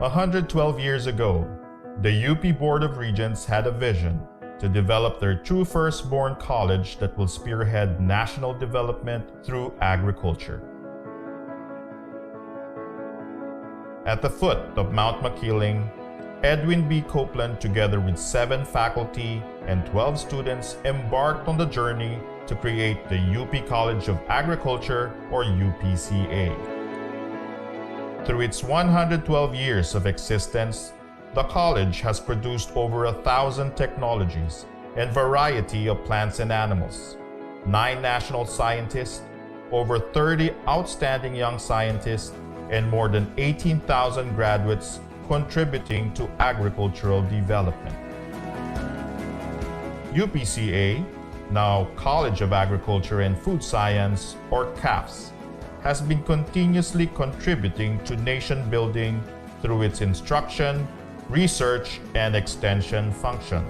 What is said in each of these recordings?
112 years ago, the UP Board of Regents had a vision to develop their true firstborn college that will spearhead national development through agriculture. At the foot of Mount Makiling, Edwin B. Copeland, together with 7 faculty and 12 students, embarked on the journey to create the UP College of Agriculture, or UPCA. Through its 112 years of existence, the college has produced over 1,000 technologies and variety of plants and animals, 9 national scientists, over 30 outstanding young scientists, and more than 18,000 graduates contributing to agricultural development. UPCA, now College of Agriculture and Food Science, or CAFS, has been continuously contributing to nation building through its instruction, research, and extension function.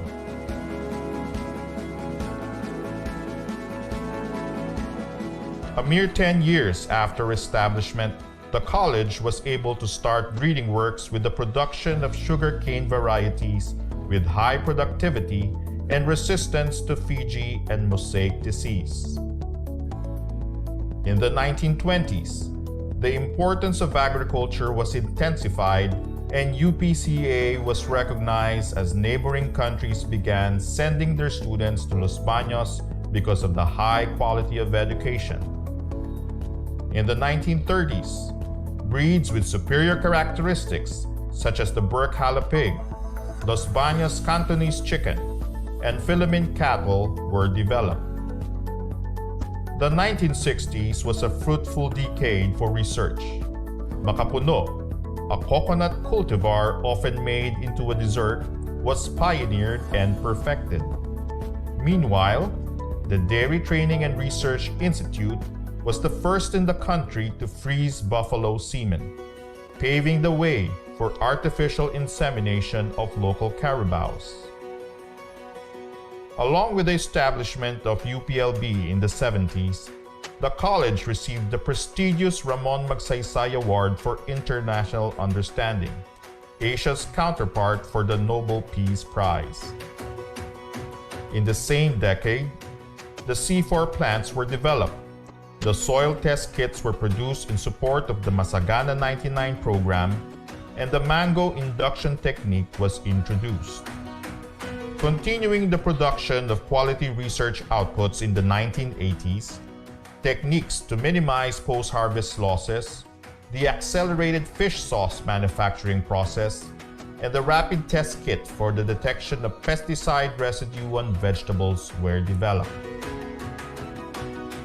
A mere 10 years after establishment, the college was able to start breeding works with the production of sugarcane varieties with high productivity and resistance to Fiji and mosaic disease. In the 1920s, the importance of agriculture was intensified and UPCA was recognized as neighboring countries began sending their students to Los Baños because of the high quality of education. In the 1930s, breeds with superior characteristics such as the Burkhala pig, Los Baños Cantonese chicken, and filament cattle were developed. The 1960s was a fruitful decade for research. Makapuno, a coconut cultivar often made into a dessert, was pioneered and perfected. Meanwhile, the Dairy Training and Research Institute was the first in the country to freeze buffalo semen, paving the way for artificial insemination of local carabaos. Along with the establishment of UPLB in the 70s, the college received the prestigious Ramon Magsaysay Award for International Understanding, Asia's counterpart for the Nobel Peace Prize. In the same decade, the C4 plants were developed. The soil test kits were produced in support of the Masagana 99 program, and the mango induction technique was introduced. Continuing the production of quality research outputs in the 1980s, techniques to minimize post-harvest losses, the accelerated fish sauce manufacturing process, and the rapid test kit for the detection of pesticide residue on vegetables were developed.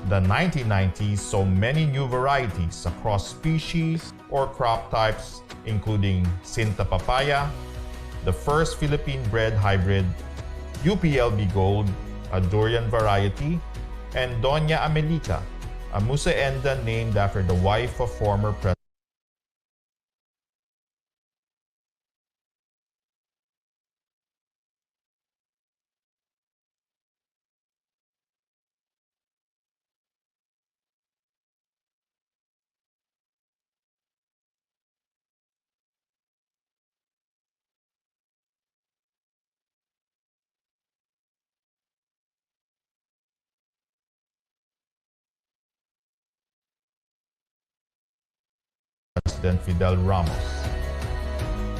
The 1990s saw many new varieties across species or crop types, including Sinta papaya, the first Philippine-bred hybrid, UPLB Gold, a durian variety, and Doña Amelita, a musaenda named after the wife of former President. President Fidel Ramos.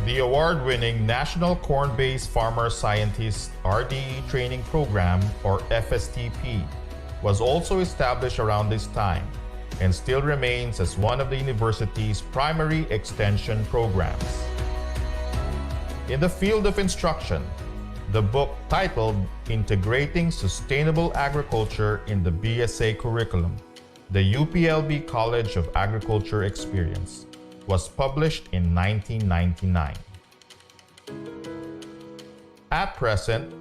The award-winning National Corn-Based Farmer Scientist RDE Training Program, or FSTP, was also established around this time and still remains as one of the university's primary extension programs. In the field of instruction, the book titled Integrating Sustainable Agriculture in the BSA Curriculum, the UPLB College of Agriculture Experience, was published in 1999. At present,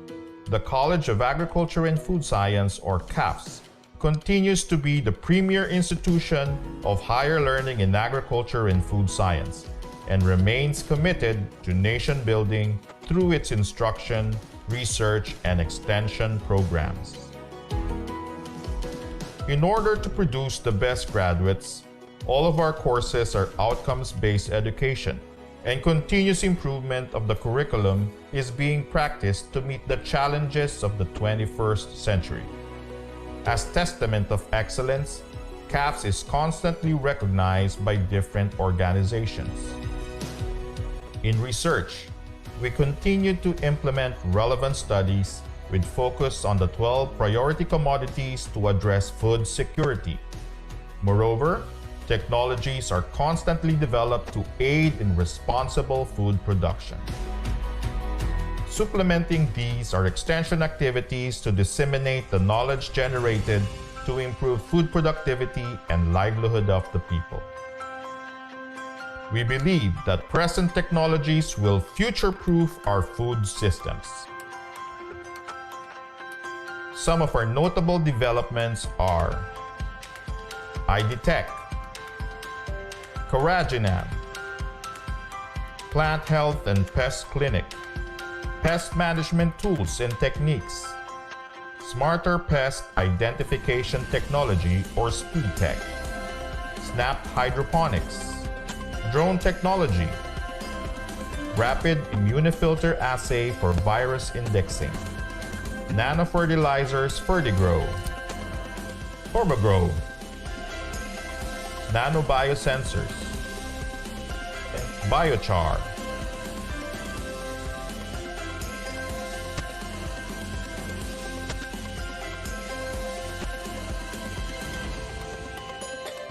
the College of Agriculture and Food Science, or CAFS, continues to be the premier institution of higher learning in agriculture and food science, and remains committed to nation building through its instruction, research, and extension programs. In order to produce the best graduates, all of our courses are outcomes-based education, and continuous improvement of the curriculum is being practiced to meet the challenges of the 21st century. As testament of excellence, CAPS is constantly recognized by different organizations. In research, we continue to implement relevant studies with focus on the 12 priority commodities to address food security. Moreover, technologies are constantly developed to aid in responsible food production. Supplementing these are extension activities to disseminate the knowledge generated to improve food productivity and livelihood of the people. We believe that present technologies will future-proof our food systems. Some of our notable developments are IDTech, Coraginam, Plant Health and Pest Clinic, Pest Management Tools and Techniques, Smarter Pest Identification Technology or SpeedTech, Snap Hydroponics, Drone Technology, Rapid Immunofilter Assay for Virus Indexing, Nanofertilizers Fertigrow, Turbogrow, Nanobiosensors, Biochar.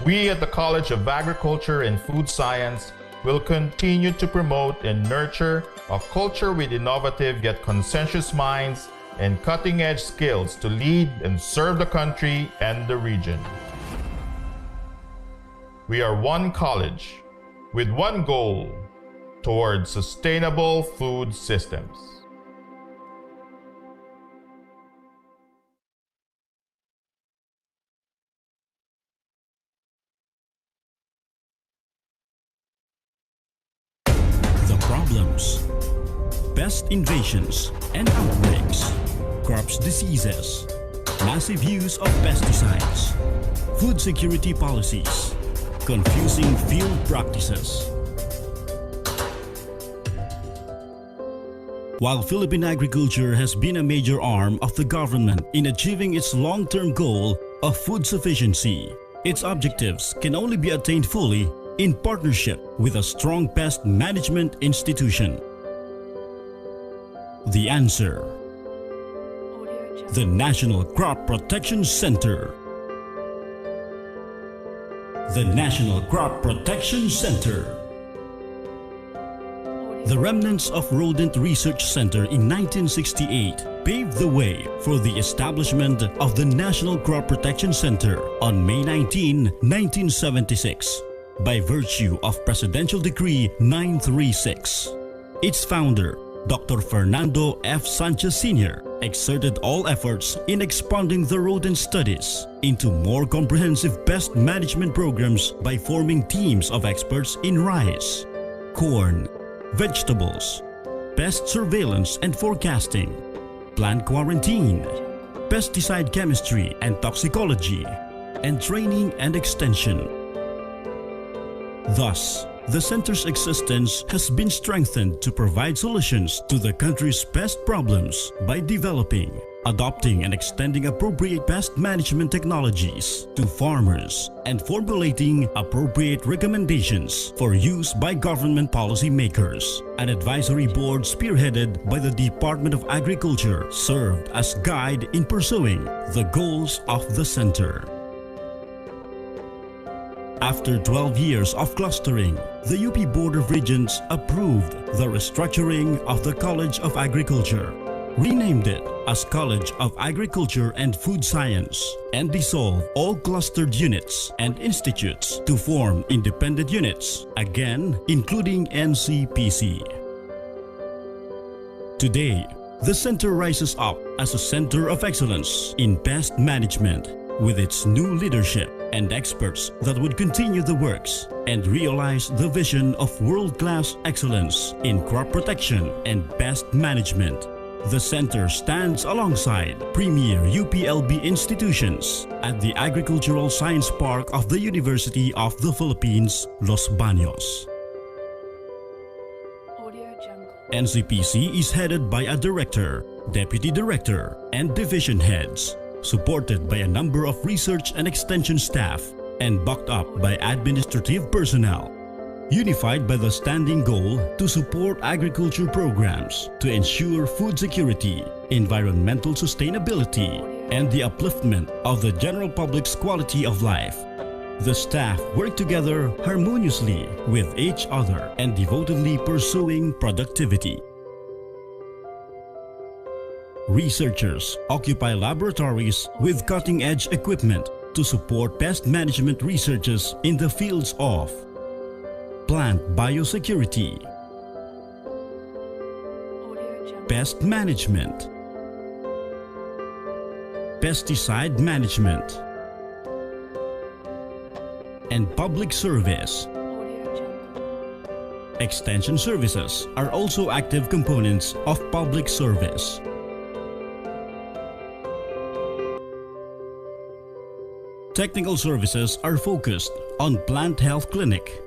We at the College of Agriculture and Food Science will continue to promote and nurture a culture with innovative yet conscientious minds and cutting-edge skills to lead and serve the country and the region. We are one college with one goal towards sustainable food systems. The problems, pest invasions and outbreaks, crops diseases, massive use of pesticides, food security policies, confusing field practices. While Philippine agriculture has been a major arm of the government in achieving its long-term goal of food sufficiency, its objectives can only be attained fully in partnership with a strong pest management institution. The answer: the National Crop Protection Center. The National Crop Protection Center. The remnants of Rodent Research Center in 1968 paved the way for the establishment of the National Crop Protection Center on May 19, 1976, by virtue of Presidential Decree 936. Its founder, Dr. Fernando F. Sanchez Sr., exerted all efforts in expanding the rodent studies into more comprehensive pest management programs by forming teams of experts in rice, corn, vegetables, pest surveillance and forecasting, plant quarantine, pesticide chemistry and toxicology, and training and extension. Thus, the center's existence has been strengthened to provide solutions to the country's pest problems by developing, adopting and extending appropriate pest management technologies to farmers and formulating appropriate recommendations for use by government policymakers. An advisory board spearheaded by the Department of Agriculture served as guide in pursuing the goals of the center. After 12 years of clustering, the UP Board of Regents approved the restructuring of the College of Agriculture, renamed it as College of Agriculture and Food Science, and dissolved all clustered units and institutes to form independent units, again including NCPC. Today, the center rises up as a center of excellence in pest management with its new leadership and experts that would continue the works and realize the vision of world-class excellence in crop protection and pest management. The center stands alongside premier UPLB institutions at the Agricultural Science Park of the University of the Philippines, Los Baños. NCPC is headed by a director, deputy director, and division heads, supported by a number of research and extension staff, and backed up by administrative personnel. Unified by the standing goal to support agriculture programs to ensure food security, environmental sustainability, and the upliftment of the general public's quality of life. The staff work together harmoniously with each other and devotedly pursuing productivity. Researchers occupy laboratories with cutting-edge equipment to support pest management researches in the fields of plant biosecurity, pest management, pesticide management, and public service. Extension services are also active components of public service. Technical services are focused on plant health clinic,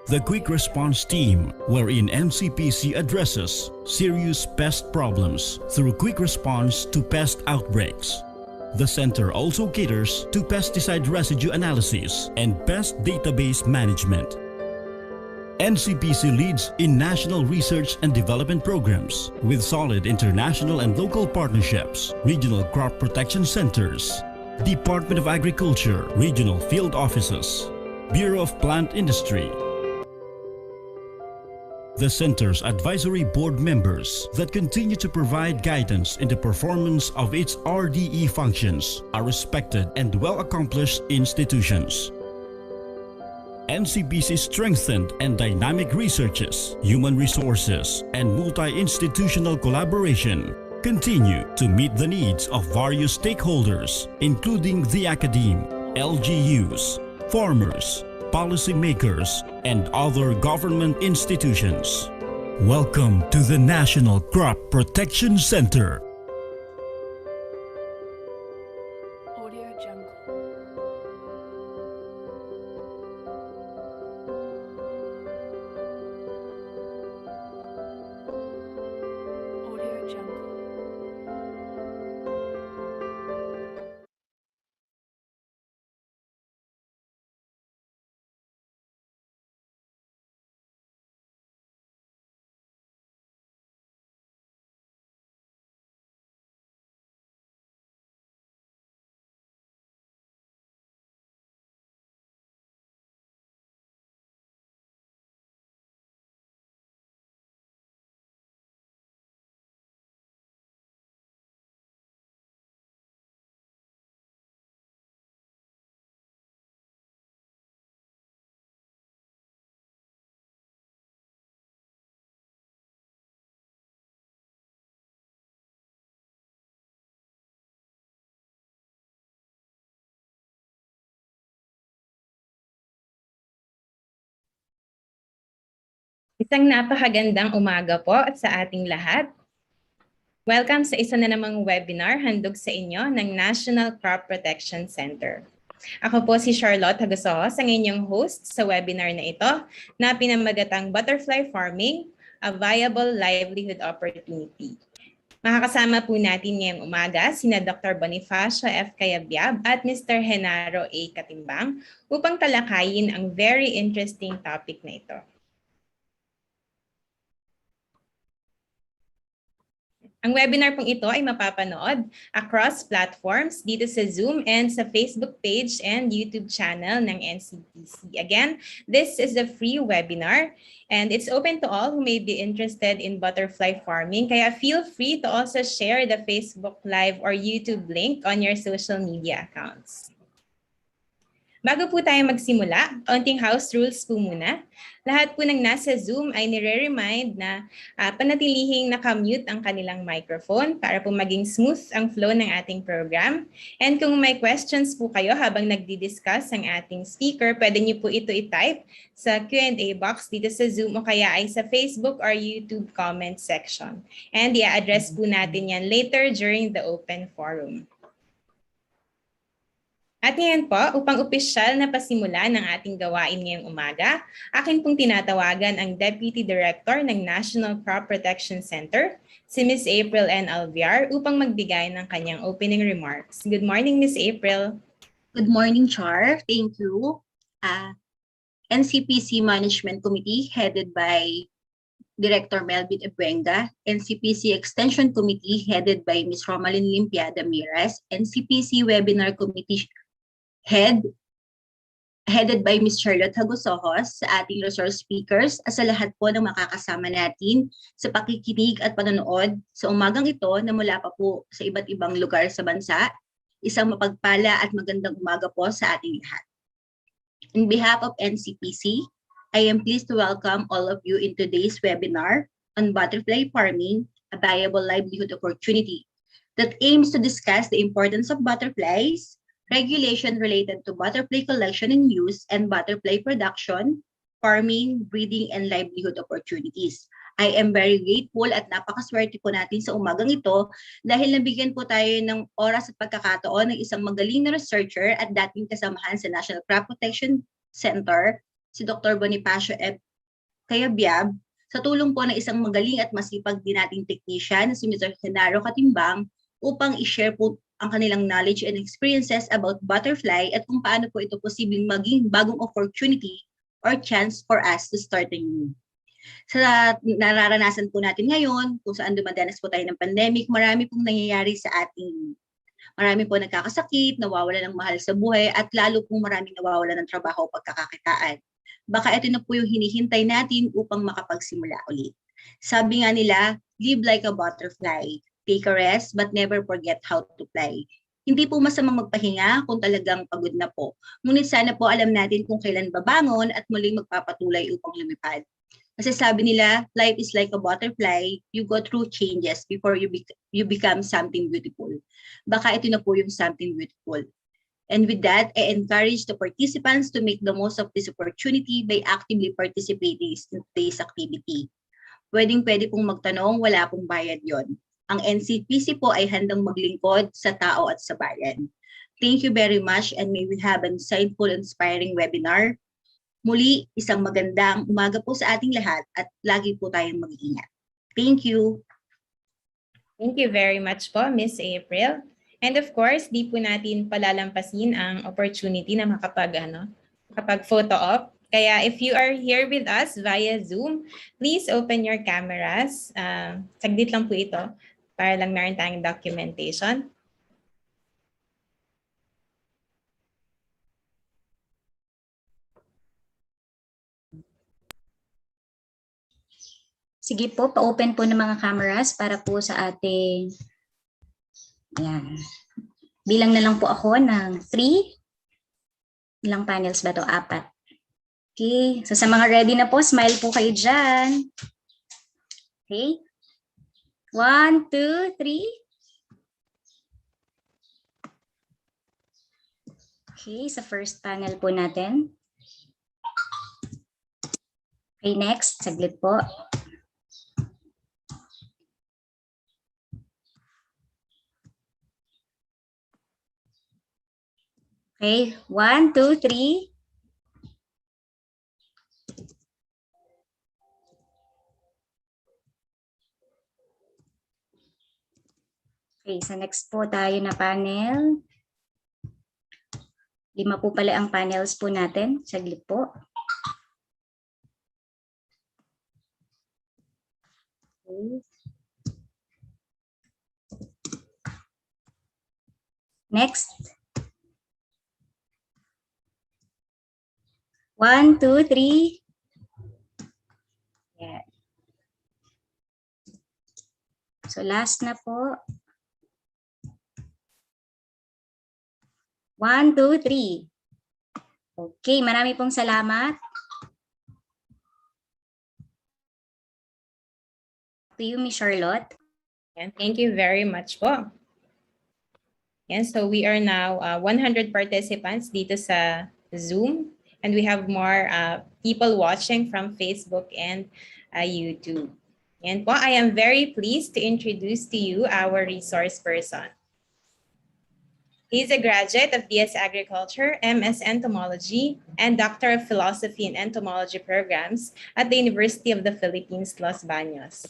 the quick response team wherein NCPC addresses serious pest problems through quick response to pest outbreaks. The center also caters to pesticide residue analysis and pest database management. NCPC leads in national research and development programs with solid international and local partnerships, regional crop protection centers, Department of Agriculture, regional field offices, Bureau of Plant Industry. The Center's advisory board members that continue to provide guidance in the performance of its RDE functions are respected and well-accomplished institutions. NCPC strengthened and dynamic researches, human resources, and multi-institutional collaboration continue to meet the needs of various stakeholders, including the academe, LGUs, farmers, policymakers, and other government institutions. Welcome to the National Crop Protection Center. Isang napakagandang umaga po sa ating lahat. Welcome sa isa na namang webinar handog sa inyo ng National Crop Protection Center. Ako po si Charlotte Hagosojos, ang inyong host sa webinar na ito na pinamagatang Butterfly Farming, a Viable Livelihood Opportunity. Makakasama po natin ngayong umaga sina Dr. Bonifacio F. Cayabyab at Mr. Genaro A. Katimbang upang talakayin ang very interesting topic na ito. Ang webinar pong ito ay mapapanood across platforms dito sa Zoom and sa Facebook page and YouTube channel ng NCPC. Again, this is a free webinar and it's open to all who may be interested in butterfly farming. Kaya feel free to also share the Facebook Live or YouTube link on your social media accounts. Bago po tayo magsimula, onting house rules po muna. Lahat po ng nasa Zoom ay nire-remind na panatilihing nakamute ang kanilang microphone para po maging smooth ang flow ng ating program. And kung may questions po kayo habang nagdi-discuss ang ating speaker, pwede niyo po ito i-type sa Q&A box dito sa Zoom o kaya ay sa Facebook or YouTube comment section. And i-address po natin yan later during the open forum. At ngayon po, upang opisyal na pasimula ng ating gawain ngayong umaga, akin pong tinatawagan ang Deputy Director ng National Crop Protection Center, si Ms. April N. Alviar, upang magbigay ng kanyang opening remarks. Good morning, Ms. April. Good morning, Char. Thank you. NCPC Management Committee headed by Director Melvin Ebuenga, NCPC Extension Committee headed by Ms. Romalyn Limpiada Mires, NCPC Webinar Committee headed by Ms. Charlotte Hagosohos, sa ating resource speakers, at sa lahat po ng makakasama natin sa pakikinig at panonood sa umagang ito na mula pa po sa iba't ibang lugar sa bansa. Isang mapagpala at magandang umaga po sa ating lahat. On behalf of NCPC, I am pleased to welcome all of you in today's webinar on butterfly farming, a viable livelihood opportunity, that aims to discuss the importance of butterflies, regulation related to butterfly collection and use, and butterfly production, farming, breeding, and livelihood opportunities. I am very grateful at napakaswerte po natin sa umagang ito dahil nabigyan po tayo ng oras at pagkakataon ng isang magaling na researcher at dating kasamahan sa National Crop Protection Center, si Dr. Bonifacio F. Cayabyab, sa tulong po ng isang magaling at masipag din nating technician, si Mr. Genaro Katimbang, upang i-share po ang kanilang knowledge and experiences about butterfly at kung paano po ito posibleng maging bagong opportunity or chance for us to start anew. Sa nararanasan po natin ngayon, kung saan dumadanas po tayo ng pandemic, marami pong nangyayari sa ating, marami po nagkakasakit, nawawala ng mahal sa buhay, at lalo pong maraming nawawala ng trabaho o pagkakakitaan. Baka ito na po yung hinihintay natin upang makapagsimula ulit. Sabi nga nila, live like a butterfly, take a rest, but never forget how to fly. Hindi po masamang magpahinga kung talagang pagod na po. Ngunit sana po alam natin kung kailan babangon at muling magpapatuloy upang lumipad. Kasi sabi nila, life is like a butterfly, you go through changes before you become something beautiful. Baka ito na po yung something beautiful. And with that, I encourage the participants to make the most of this opportunity by actively participating in today's activity. Pwede pong magtanong, wala pong bayad yon. Ang NCPC po ay handang maglingkod sa tao at sa bayan. Thank you very much, and may we have an insightful, inspiring webinar. Muli, isang magandang umaga po sa ating lahat at lagi po tayong mag-iingat. Thank you. Thank you very much po, Ms. April. And of course, di po natin palalampasin ang opportunity na makapag photo op. Kaya if you are here with us via Zoom, please open your cameras. Saglit lang po ito para lang meron tayong documentation. Sige po, pa-open po ng mga cameras para po sa ating, ayan. Bilang na lang po ako ng 3. Ilang panels ba to? 4. Okay, so sa mga ready na po, smile po kayo dyan. Okay. 1, 2, 3. Okay, sa first panel po natin. Okay, next, saglit po. Okay, 1, 2, 3. Okay, sa next po tayo na panel. 5 po pala ang panels po natin. Saglit po. Okay. Next. 1, 2, 3. Yeah. So last na po. 1, 2, 3. Okay, marami pong salamat. To you, Miss Charlotte. And thank you very much po. And so we are now 100 participants dito sa Zoom, and we have more people watching from Facebook and YouTube. And po, I am very pleased to introduce to you our resource person. He is a graduate of BS Agriculture, MS Entomology, and Doctor of Philosophy in Entomology programs at the University of the Philippines, Los Baños.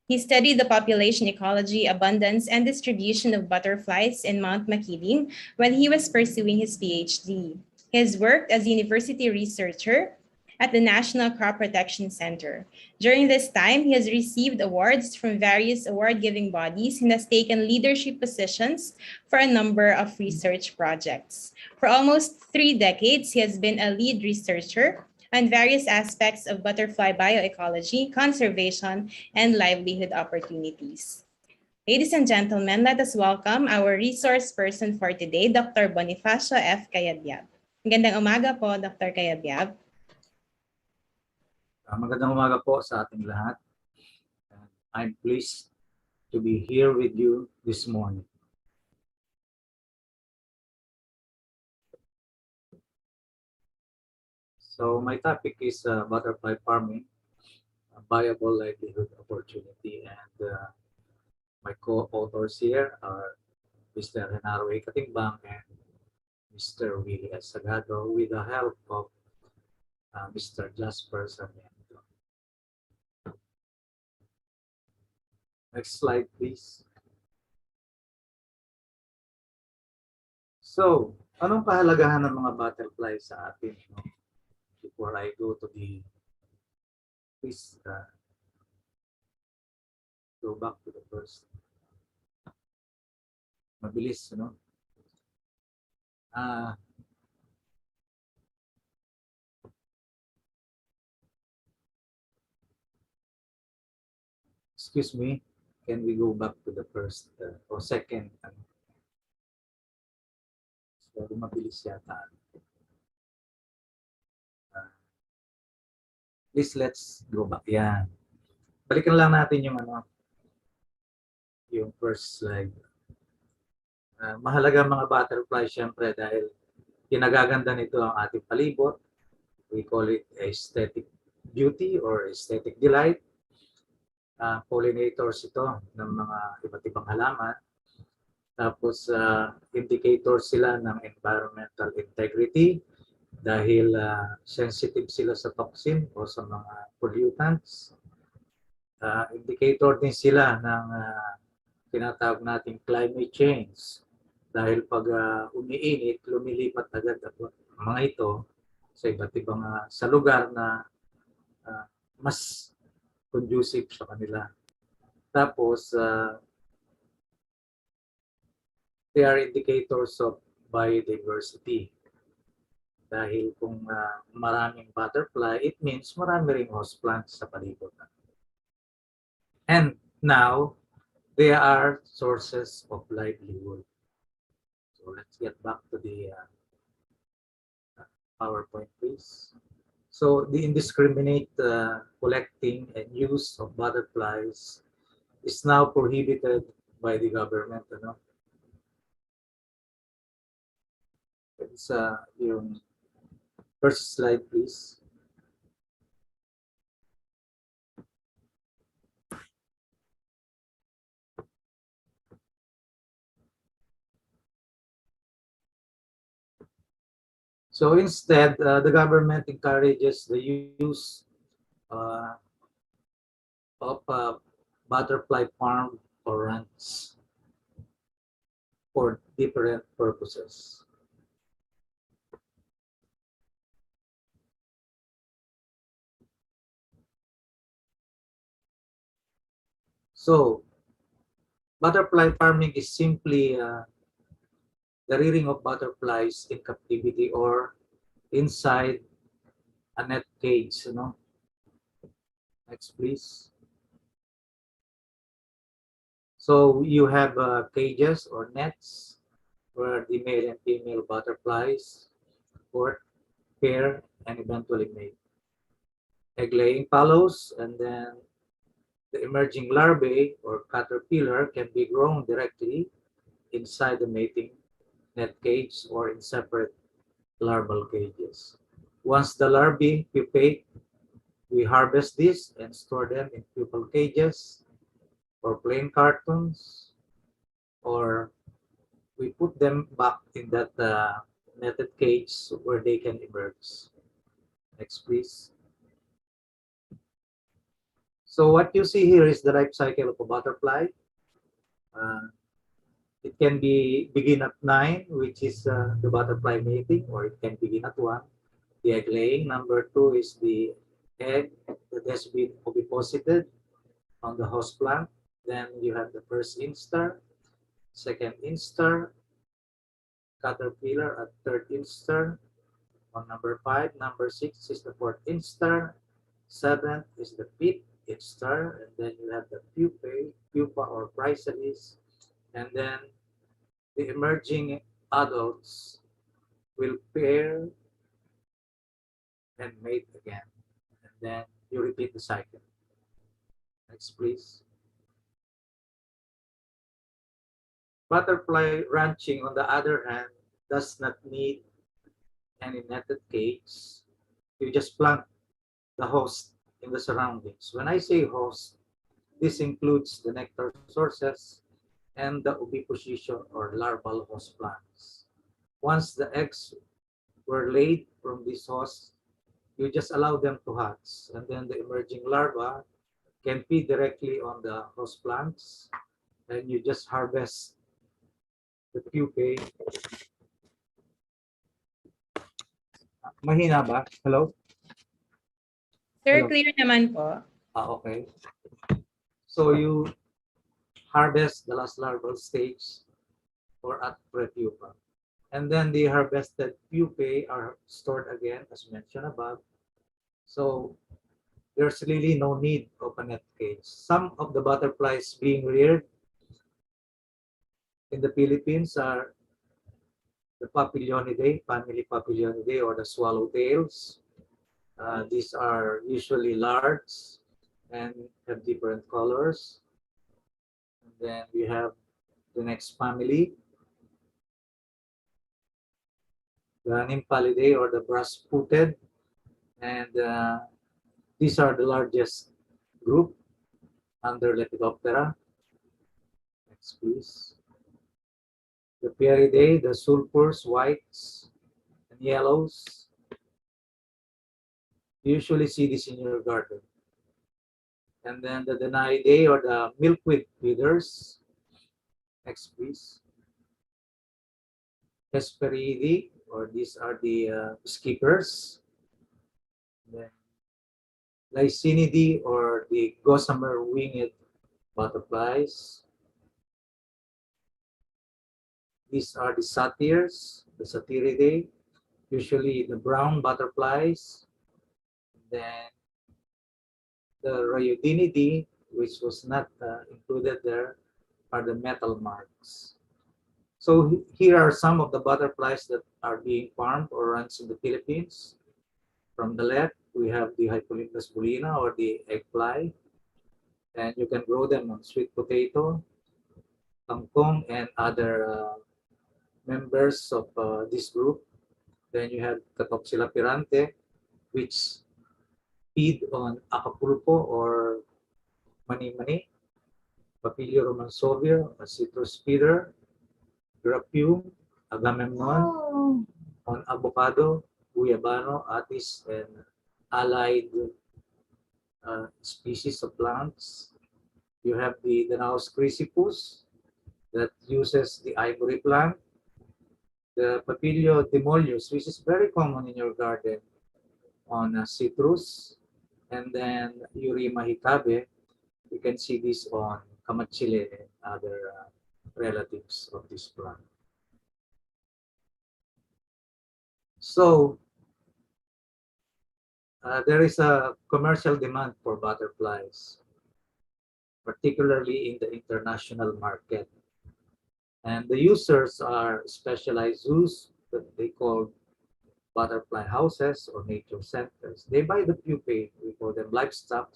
He studied the population ecology, abundance, and distribution of butterflies in Mount Makiling when he was pursuing his PhD. He has worked as a university researcher at the National Crop Protection Center. During this time, he has received awards from various award-giving bodies and has taken leadership positions for a number of research projects. For almost 3 decades, he has been a lead researcher on various aspects of butterfly bioecology, conservation, and livelihood opportunities. Ladies and gentlemen, let us welcome our resource person for today, Dr. Bonifacio F. Cayabyab. Magandang umaga po, Dr. Cayabyab. Magandang umaga po sa ating lahat. I'm pleased to be here with you this morning. So my topic is butterfly farming, a viable livelihood opportunity, and my co-authors here are Mr. Genaro A. Katimbang and Mr. Willie S. Sagado with the help of Mr. Jasper Sarmiento. Next slide, please. So, anong kahalagahan ng mga butterfly sa atin? No? Before I go to the, please go back to the first. Mabilis, no? Excuse me, can we go back to the first or second? So, mabilis yata. Please, let's go back. Yan. Balikan lang natin yung yung first slide. Mahalaga mga butterfly syempre dahil kinagaganda nito ang ating palibot. We call it aesthetic beauty or aesthetic delight. Pollinators ito ng mga iba't ibang halaman. Tapos indicators sila ng environmental integrity dahil sensitive sila sa toxin o sa mga pollutants. Indicator din sila ng tinatawag nating climate change dahil pag umiinit, lumilipat agad ang mga ito sa iba't ibang sa lugar na mas conducive sa kanila. Tapos, they are indicators of biodiversity. Dahil kung maraming butterfly, it means marami ring host plants sa palibot. And now, they are sources of livelihood. So let's get back to the PowerPoint, please. So the indiscriminate collecting and use of butterflies is now prohibited by the government. It's yung first slide, please. So instead, the government encourages the use of butterfly farm or ranch for different purposes. So, butterfly farming is simply the rearing of butterflies in captivity or inside a net cage. Next, please. So you have cages or nets where the male and female butterflies or pair and eventually mate. Egg-laying follows, and then the emerging larvae or caterpillar can be grown directly inside the mating net cage or in separate larval cages. Once the larvae pupate, we harvest this and store them in pupal cages or plain cartons or we put them back in that netted cage where they can emerge. Next, please. So what you see here is the life cycle of a butterfly. It can begin at 9, which is the butterfly mating, or it can begin at 1, the egg laying. Number 2 is the egg that has been oviposited on the host plant. Then you have the first instar, second instar, caterpillar at third instar. On number 5, number 6 is the fourth instar, 7th is the fifth instar, and then you have the pupa or chrysalis, and then the emerging adults will pair and mate again, and then you repeat the cycle. Next, please. Butterfly ranching, on the other hand, does not need any netted cage. You just plant the host in the surroundings. When I say host, this includes the nectar sources and the oviposition or larval host plants. Once the eggs were laid from this host, you just allow them to hatch, and then the emerging larva can feed directly on the host plants, and you just harvest the pupae. Mahina ba? Hello? Sir, Hello? clear naman po. Okay. So you harvest the last larval stage or at prepupa. And then the harvested pupae are stored again, as mentioned above. So there's really no need of a net cage. Some of the butterflies being reared in the Philippines are the Papilionidae, family Papilionidae, or the swallowtails. These are usually large and have different colors. And then we have the next family, the Nymphalidae, or the brass-footed, and these are the largest group under Lepidoptera. Next, please. The Pieridae, the sulfurs, whites, and yellows. You usually see this in your garden. And then the Danaidae, or the milkweed feeders. Next, please. Hesperidae, or these are the skippers. Then Lycinidae, or the gossamer winged butterflies. These are the satyrs, the Satyridae, usually the brown butterflies. Then the Rhyodinidae, which was not included there, are the metal marks. So here are some of the butterflies that are being farmed or runs in the Philippines. From the left, we have the Hypolympus bulina, or the egg fly, and you can grow them on sweet potato, kangkong, and other members of this group. Then you have Catopsila pirante, which feed on acapulco or mani-mani, Papilio romansovia, a citrus feeder, Grapium, Agamemnon, on avocado, guyabano, atis, and allied species of plants. You have the Danaus crisipus that uses the ivory plant, the Papilio demolius, which is very common in your garden on citrus, and then Eurima hikabe. You can see this on Kamachile and other relatives of this plant. So there is a commercial demand for butterflies, particularly in the international market. And the users are specialized zoos that they call butterfly houses or nature centers. They buy the pupae, we call them livestock,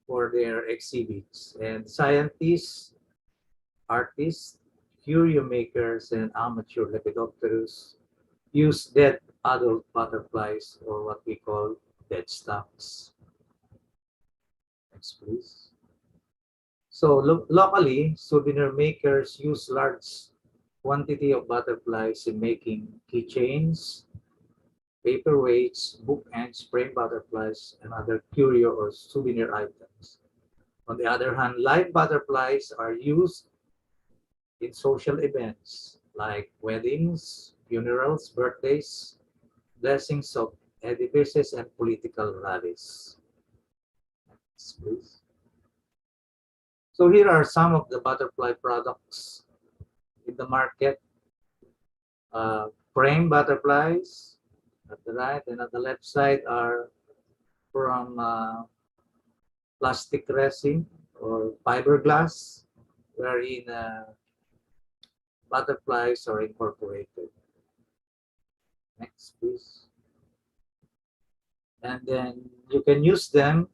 for their exhibits. And scientists, artists, curio makers, and amateur lepidopterus use dead adult butterflies, or what we call dead stocks. Next, please. So locally, souvenir makers use large quantity of butterflies in making keychains, paperweights, bookends, frame butterflies, and other curio or souvenir items. On the other hand, live butterflies are used in social events like weddings, funerals, birthdays, blessings of edifices, and political rallies. Next, please. So here are some of the butterfly products in the market. Frame butterflies at the right, and at the left side are from plastic resin or fiberglass, wherein butterflies are incorporated. Next, please. And then you can use them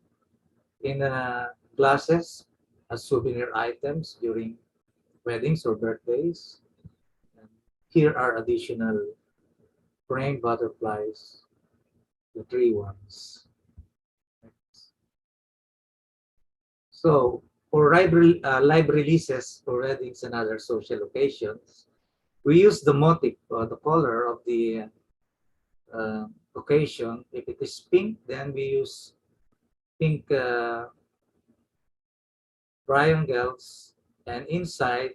in glasses as souvenir items during weddings or birthdays. And here are additional frame butterflies, the three ones. So for live releases for weddings and other social occasions, we use the motif or the color of the occasion. If it is pink, then we use pink triangles, and inside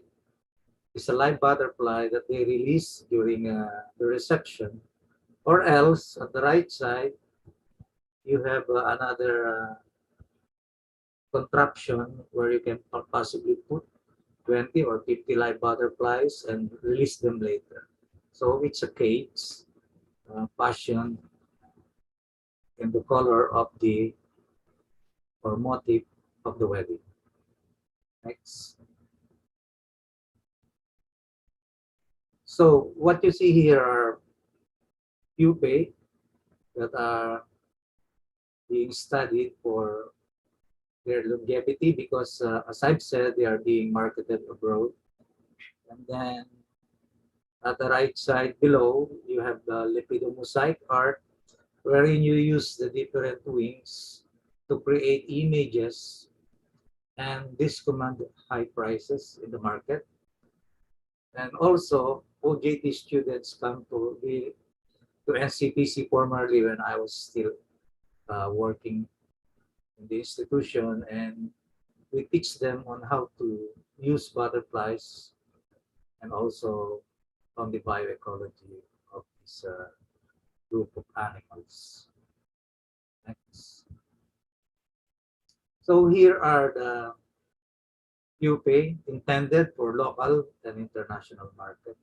is a live butterfly that they release during the reception. Or else, at the right side, you have another contraption where you can possibly put 20 or 50 live butterflies and release them later. So it's a cage fashioned in the color of the or motif of the wedding. Next. So what you see here are pupae that are being studied for their longevity because, as I've said, they are being marketed abroad. And then at the right side below, you have the lepidомosaic art, wherein you use the different wings to create images, and this command high prices in the market. And also, OJT students come to NCPC formerly when I was still working in the institution, and we teach them on how to use butterflies and also on the bioecology of this group of animals. Next. So here are the pupae intended for local and international market.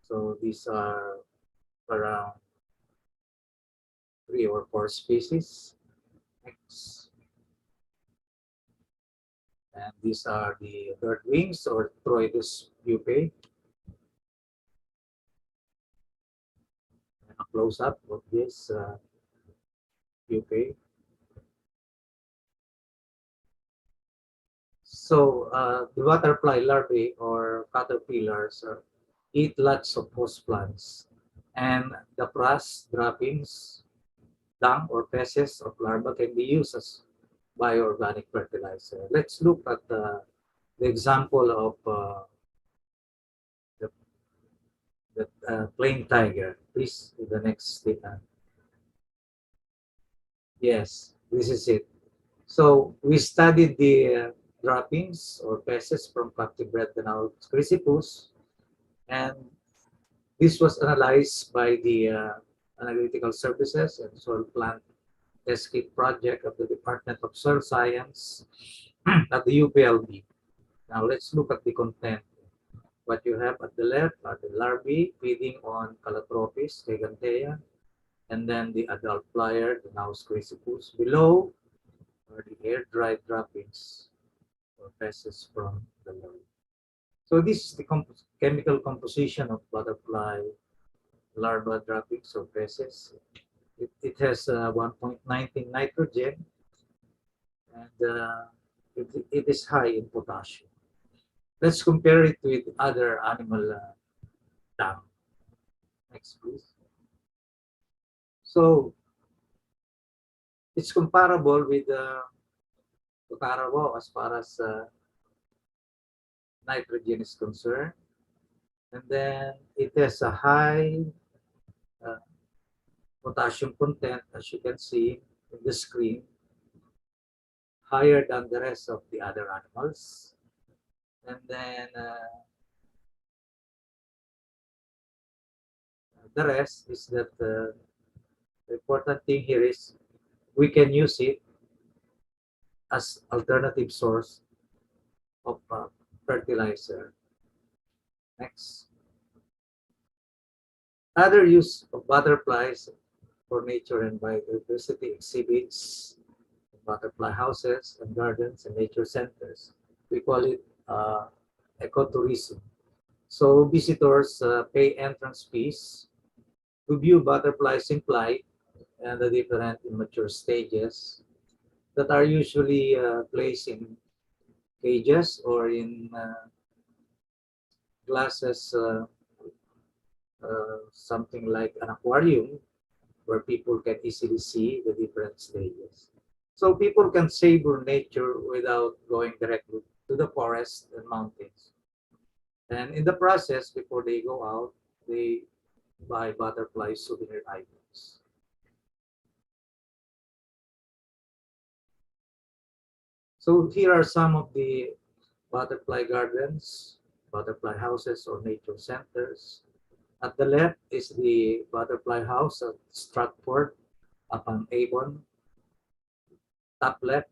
So these are around 3 or 4 species. Next. And these are the bird wings or Troidus pupae. And a close-up of this pupae. So the butterfly larvae or caterpillars eat lots of host plants, and the frass droppings, dung or feces of larvae can be used as bioorganic fertilizer. Let's look at the example of the plain tiger. Please, the next statement. Yes, this is it. So we studied the droppings or feces from captive bred canal chrysippus, and this was analyzed by the Analytical Services and Soil Plant Test Kit Project of the Department of Soil Science at the UPLB. Now let's look at the content. What you have at the left are the larvae feeding on Calotropis gigantea, and then the adult flyer, the Naus chrysippus. Below are the air-dried droppings or feces from the larvae. So this is the chemical composition of butterfly larva droppings or feces. It has 1.19 nitrogen, and it is high in potassium. Let's compare it with other animal dung. Next, please. So it's comparable with the carabo as far as nitrogen is concerned. And then it has a high potassium content, as you can see in the screen, higher than the rest of the other animals. And then the rest is that the important thing here is we can use it as alternative source of fertilizer. Next. Other use of butterflies for nature and biodiversity exhibits, butterfly houses and gardens and nature centers. We call it ecotourism. So visitors pay entrance fees to view butterflies in flight and the different immature stages that are usually placed in cages or in glasses, something like an aquarium where people can easily see the different stages. So people can savor nature without going directly to the forest and mountains. And in the process, before they go out, they buy butterfly souvenir items. So here are some of the butterfly gardens, butterfly houses or nature centers. At the left is the butterfly house at Stratford upon Avon. Top left,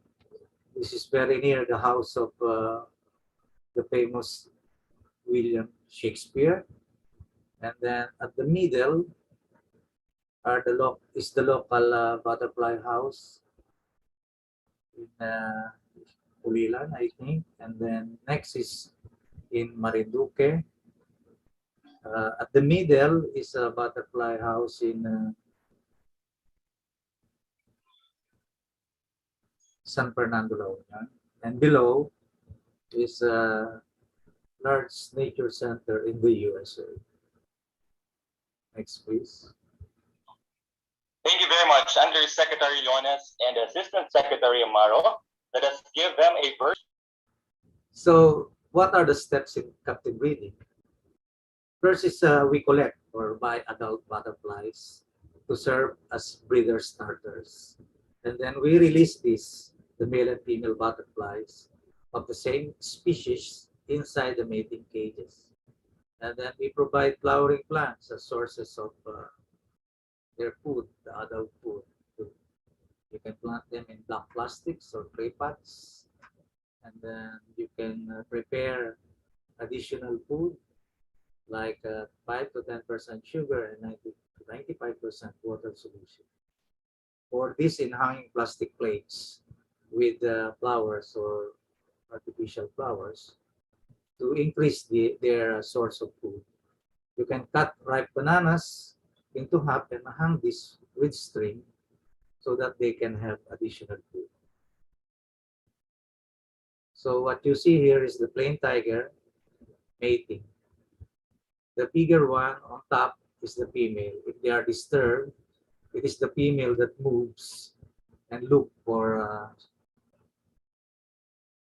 this is very near the house of the famous William Shakespeare. And then at the middle are is the local butterfly house in Pulilan, I think. And then next is in Marinduque. At the middle is a butterfly house in San Fernando, La Union. And below is a large nature center in the USA. Next, please. Thank you very much, Undersecretary Leones and Assistant Secretary Amaro. Let us give them a version. So, what are the steps in captive breeding? First is we collect or buy adult butterflies to serve as breeder starters. And then we release these, the male and female butterflies of the same species inside the mating cages. And then we provide flowering plants as sources of their food, the adult food. You can plant them in black plastics or clay pots. And then you can prepare additional food like 5 to 10% sugar and 90 to 95% water solution. Or this in hanging plastic plates with flowers or artificial flowers to increase their source of food. You can cut ripe bananas into half and hang this with string so that they can have additional food. So what you see here is the plain tiger mating. The bigger one on top is the female. If they are disturbed, it is the female that moves and look for a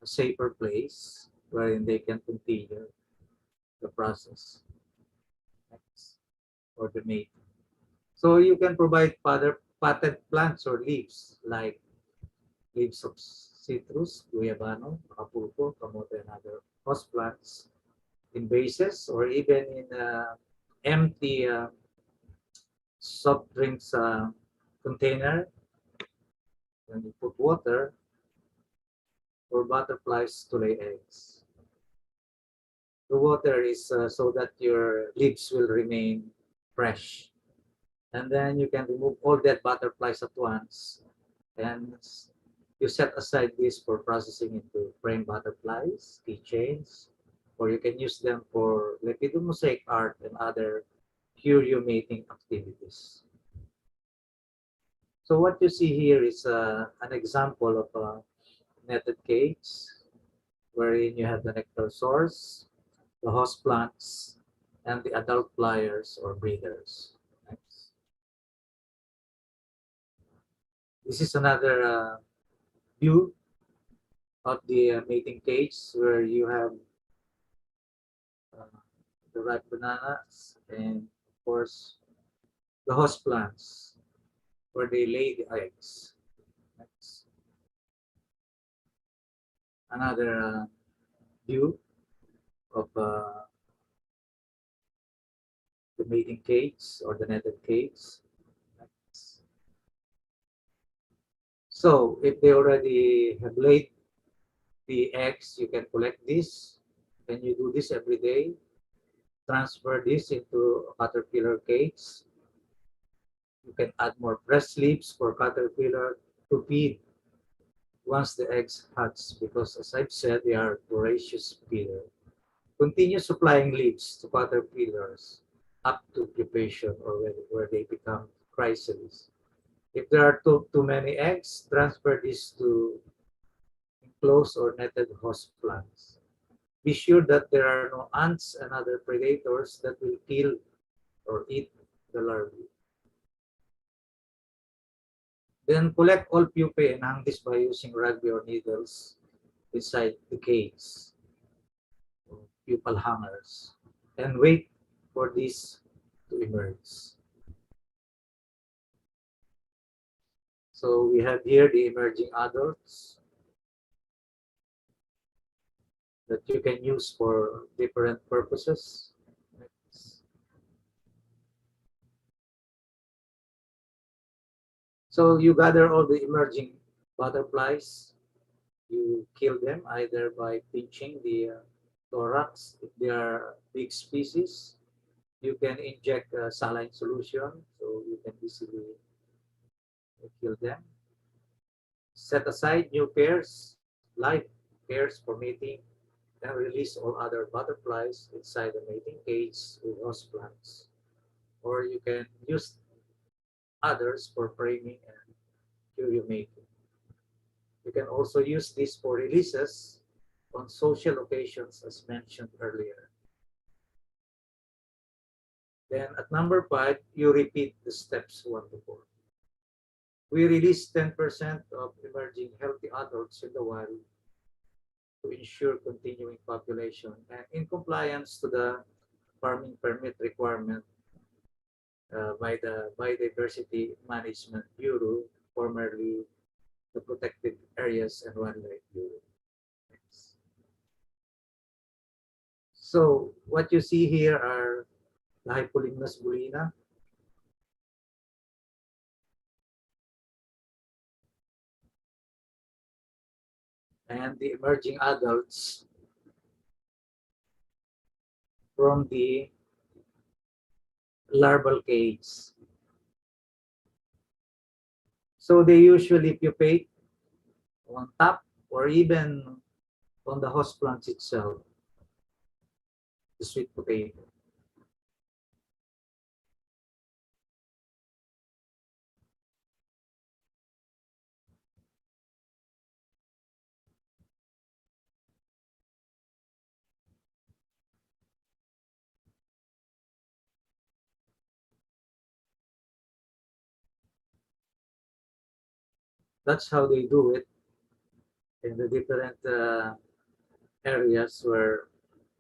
safer place wherein they can continue the process or the mating. So you can provide potted plants or leaves like leaves of citrus, guayabano, acapulco, kamote, and other host plants in vases or even in empty soft drinks container. When you put water for butterflies to lay eggs. The water is so that your leaves will remain fresh. And then you can remove all dead butterflies at once. And you set aside this for processing into frame butterflies, keychains, or you can use them for lepidomosaic art and other curio mating activities. So what you see here is an example of a netted cage wherein you have the nectar source, the host plants, and the adult flyers or breeders. Next. This is another view of the mating cage where you have the ripe bananas, and of course, the host plants where they lay the eggs. Next. Another view of the mating cage or the netted cage. Next. So if they already have laid the eggs, you can collect this, and you do this every day. Transfer this into a caterpillar cage. You can add more fresh leaves for caterpillar to feed once the eggs hatch, because as I've said, they are voracious feeder. Continue supplying leaves to caterpillars up to pupation or where they become chrysalis. If there are too many eggs, transfer this to enclosed or netted host plants. Be sure that there are no ants and other predators that will kill or eat the larvae. Then collect all pupae and hang this by using rugby or needles inside the cage, pupal hangers, and wait for this to emerge. So we have here the emerging adults that you can use for different purposes. So you gather all the emerging butterflies, you kill them either by pinching the thorax. If they are big species, you can inject a saline solution so you can easily kill them. Set aside new pairs, live pairs for mating, and release all other butterflies inside the mating cage with host plants. Or you can use others for framing and curio making. You can also use this for releases on social occasions as mentioned earlier. Then at number 5, you repeat the steps 1 to 4. We release 10% of emerging healthy adults in the wild to ensure continuing population and in compliance to the farming permit requirement by the Biodiversity Management Bureau, formerly the Protected Areas and Wildlife Bureau. Next. So what you see here are the Hypolimnus bulina, and the emerging adults from the larval cage. So they usually pupate on top or even on the host plants itself, the sweet potato. That's how they do it in the different areas where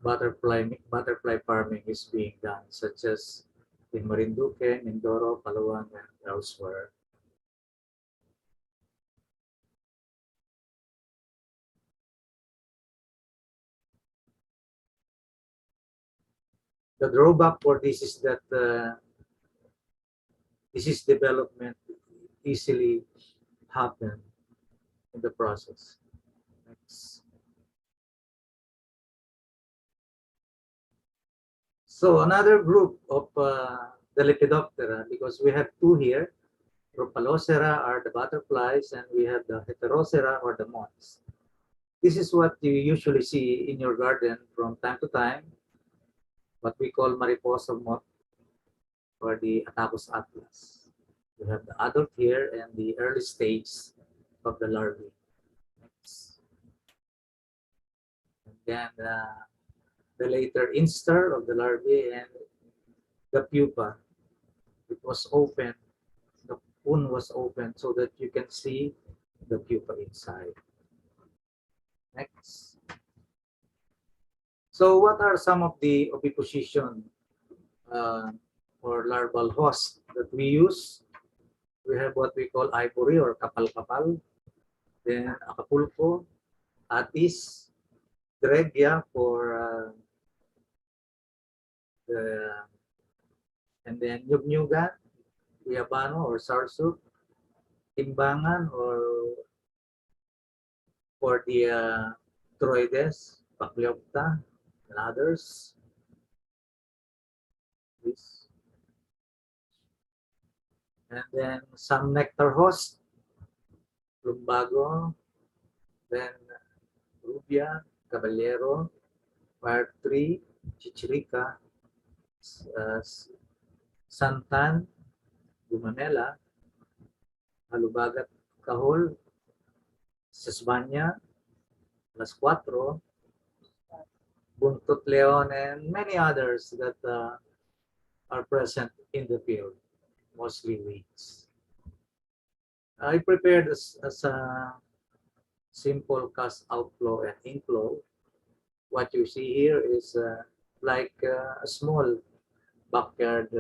butterfly farming is being done, such as in Marinduque, Mindoro, Palawan, and elsewhere. The drawback for this is that disease development easily happen in the process. Next. So another group of the Lepidoptera, because we have 2 here. Rhopalocera are the butterflies, and we have the Heterocera or the moths. This is what you usually see in your garden from time to time, what we call mariposa moth or the Atavus atlas. You have the adult here and the early stage of the larvae. Next. And then the later instar of the larvae and the pupa. It was open, the wound was open so that you can see the pupa inside. Next. So what are some of the oviposition or larval hosts that we use? We have what we call ivory or kapal-kapal, then Acapulco, Atis, Dregia for and then Nyug-Nyugan, Guyabano or Sarsuk, Timbangan or for the Troides, Pacleopta, and others. This. And then some nectar hosts, Lumbago, then Rubia, Caballero, Fire Tree, Chichirica, Santan, Gumanela, Halubagat Kahol, Sesbanya, Las Cuatro, Buntut Leon, and many others that are present in the field, mostly weeds. I prepared as a simple cast outflow and inflow. What you see here is like a small backyard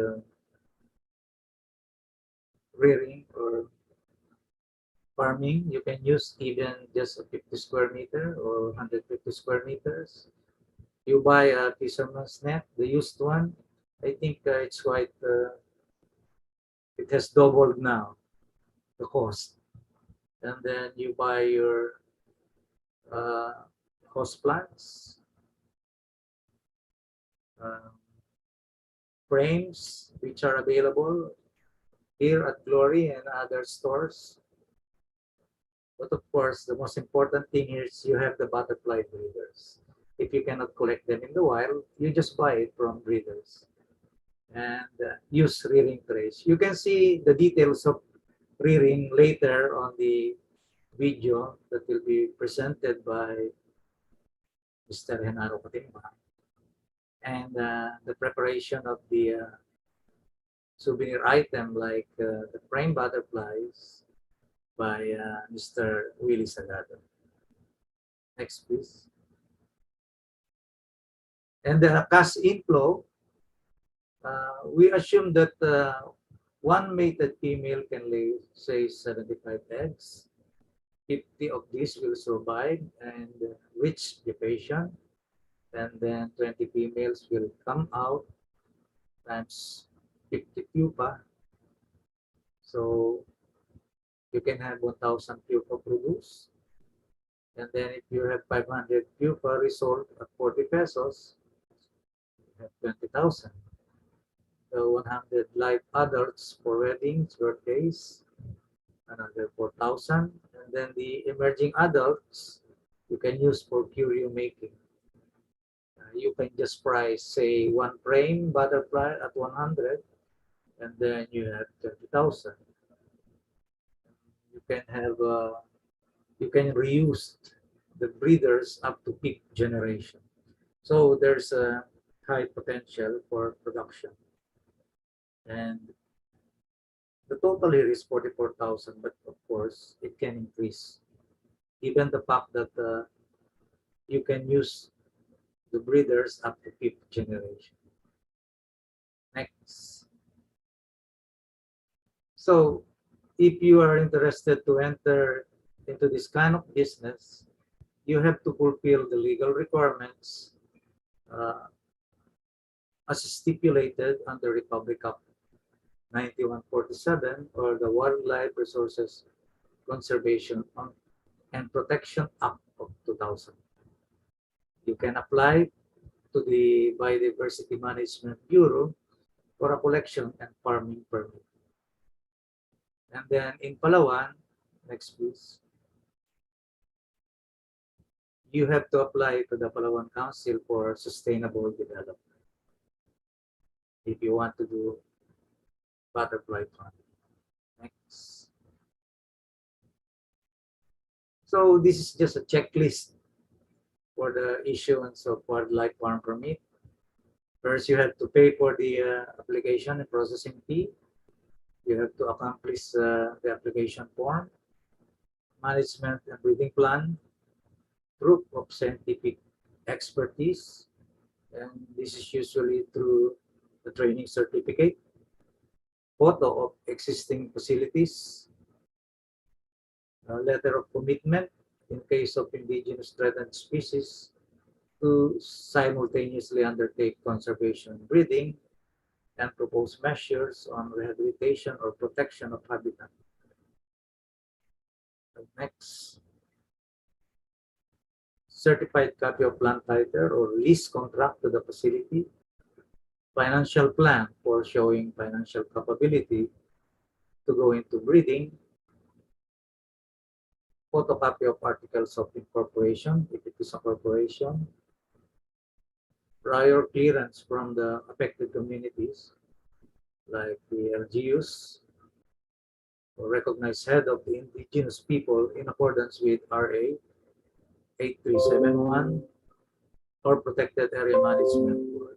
rearing or farming. You can use even just a 50 square meter or 150 square meters. You buy a fisherman's net, the used one. I think it's quite, it has doubled now, the cost. And then you buy your host plants, frames, which are available here at Glory and other stores. But of course, the most important thing here is you have the butterfly breeders. If you cannot collect them in the wild, you just buy it from breeders and use rearing trays. You can see the details of rearing later on the video that will be presented by Mr. Henaro Katimba. And the preparation of the souvenir item like the frame butterflies by Mr. Willie Sagado. Next, please. And the cast inflow, we assume that one mated female can lay, say, 75 eggs. 50 of these will survive and reach pupation. And then 20 females will come out times 50 pupa. So you can have 1,000 pupa produced. And then if you have 500 pupa resold at 40 pesos, you have 20,000. So 100 live adults for weddings, birthdays, another 4,000. And then the emerging adults, you can use for curio making. You can just price, say, one frame butterfly at 100, and then you have 20,000. You can have, you can reuse the breeders up to peak generation. So there's a high potential for production. And the total here is 44,000, but of course it can increase. Given the fact that you can use the breeders up to fifth generation. Next. So if you are interested to enter into this kind of business, you have to fulfill the legal requirements as stipulated under Republic Act 9147 or the Wildlife Resources Conservation and Protection Act of 2000. You can apply to the Biodiversity Management Bureau for a collection and farming permit. And then in Palawan, next please, you have to apply to the Palawan Council for Sustainable Development if you want to do butterfly farming. Next. So this is just a checklist for the issuance of wildlife farm permit. First, you have to pay for the application and processing fee. You have to accomplish the application form, management and breeding plan, proof of scientific expertise, And this is usually through the training certificate, photo of existing facilities, a letter of commitment in case of indigenous threatened species to simultaneously undertake conservation breeding and propose measures on rehabilitation or protection of habitat. Next, certified copy of land title or lease contract to the facility, financial plan for showing financial capability to go into breeding, photocopy of articles of incorporation if it is a corporation, prior clearance from the affected communities like the LGUs, or recognized head of the indigenous people in accordance with RA 8371 or protected area management board.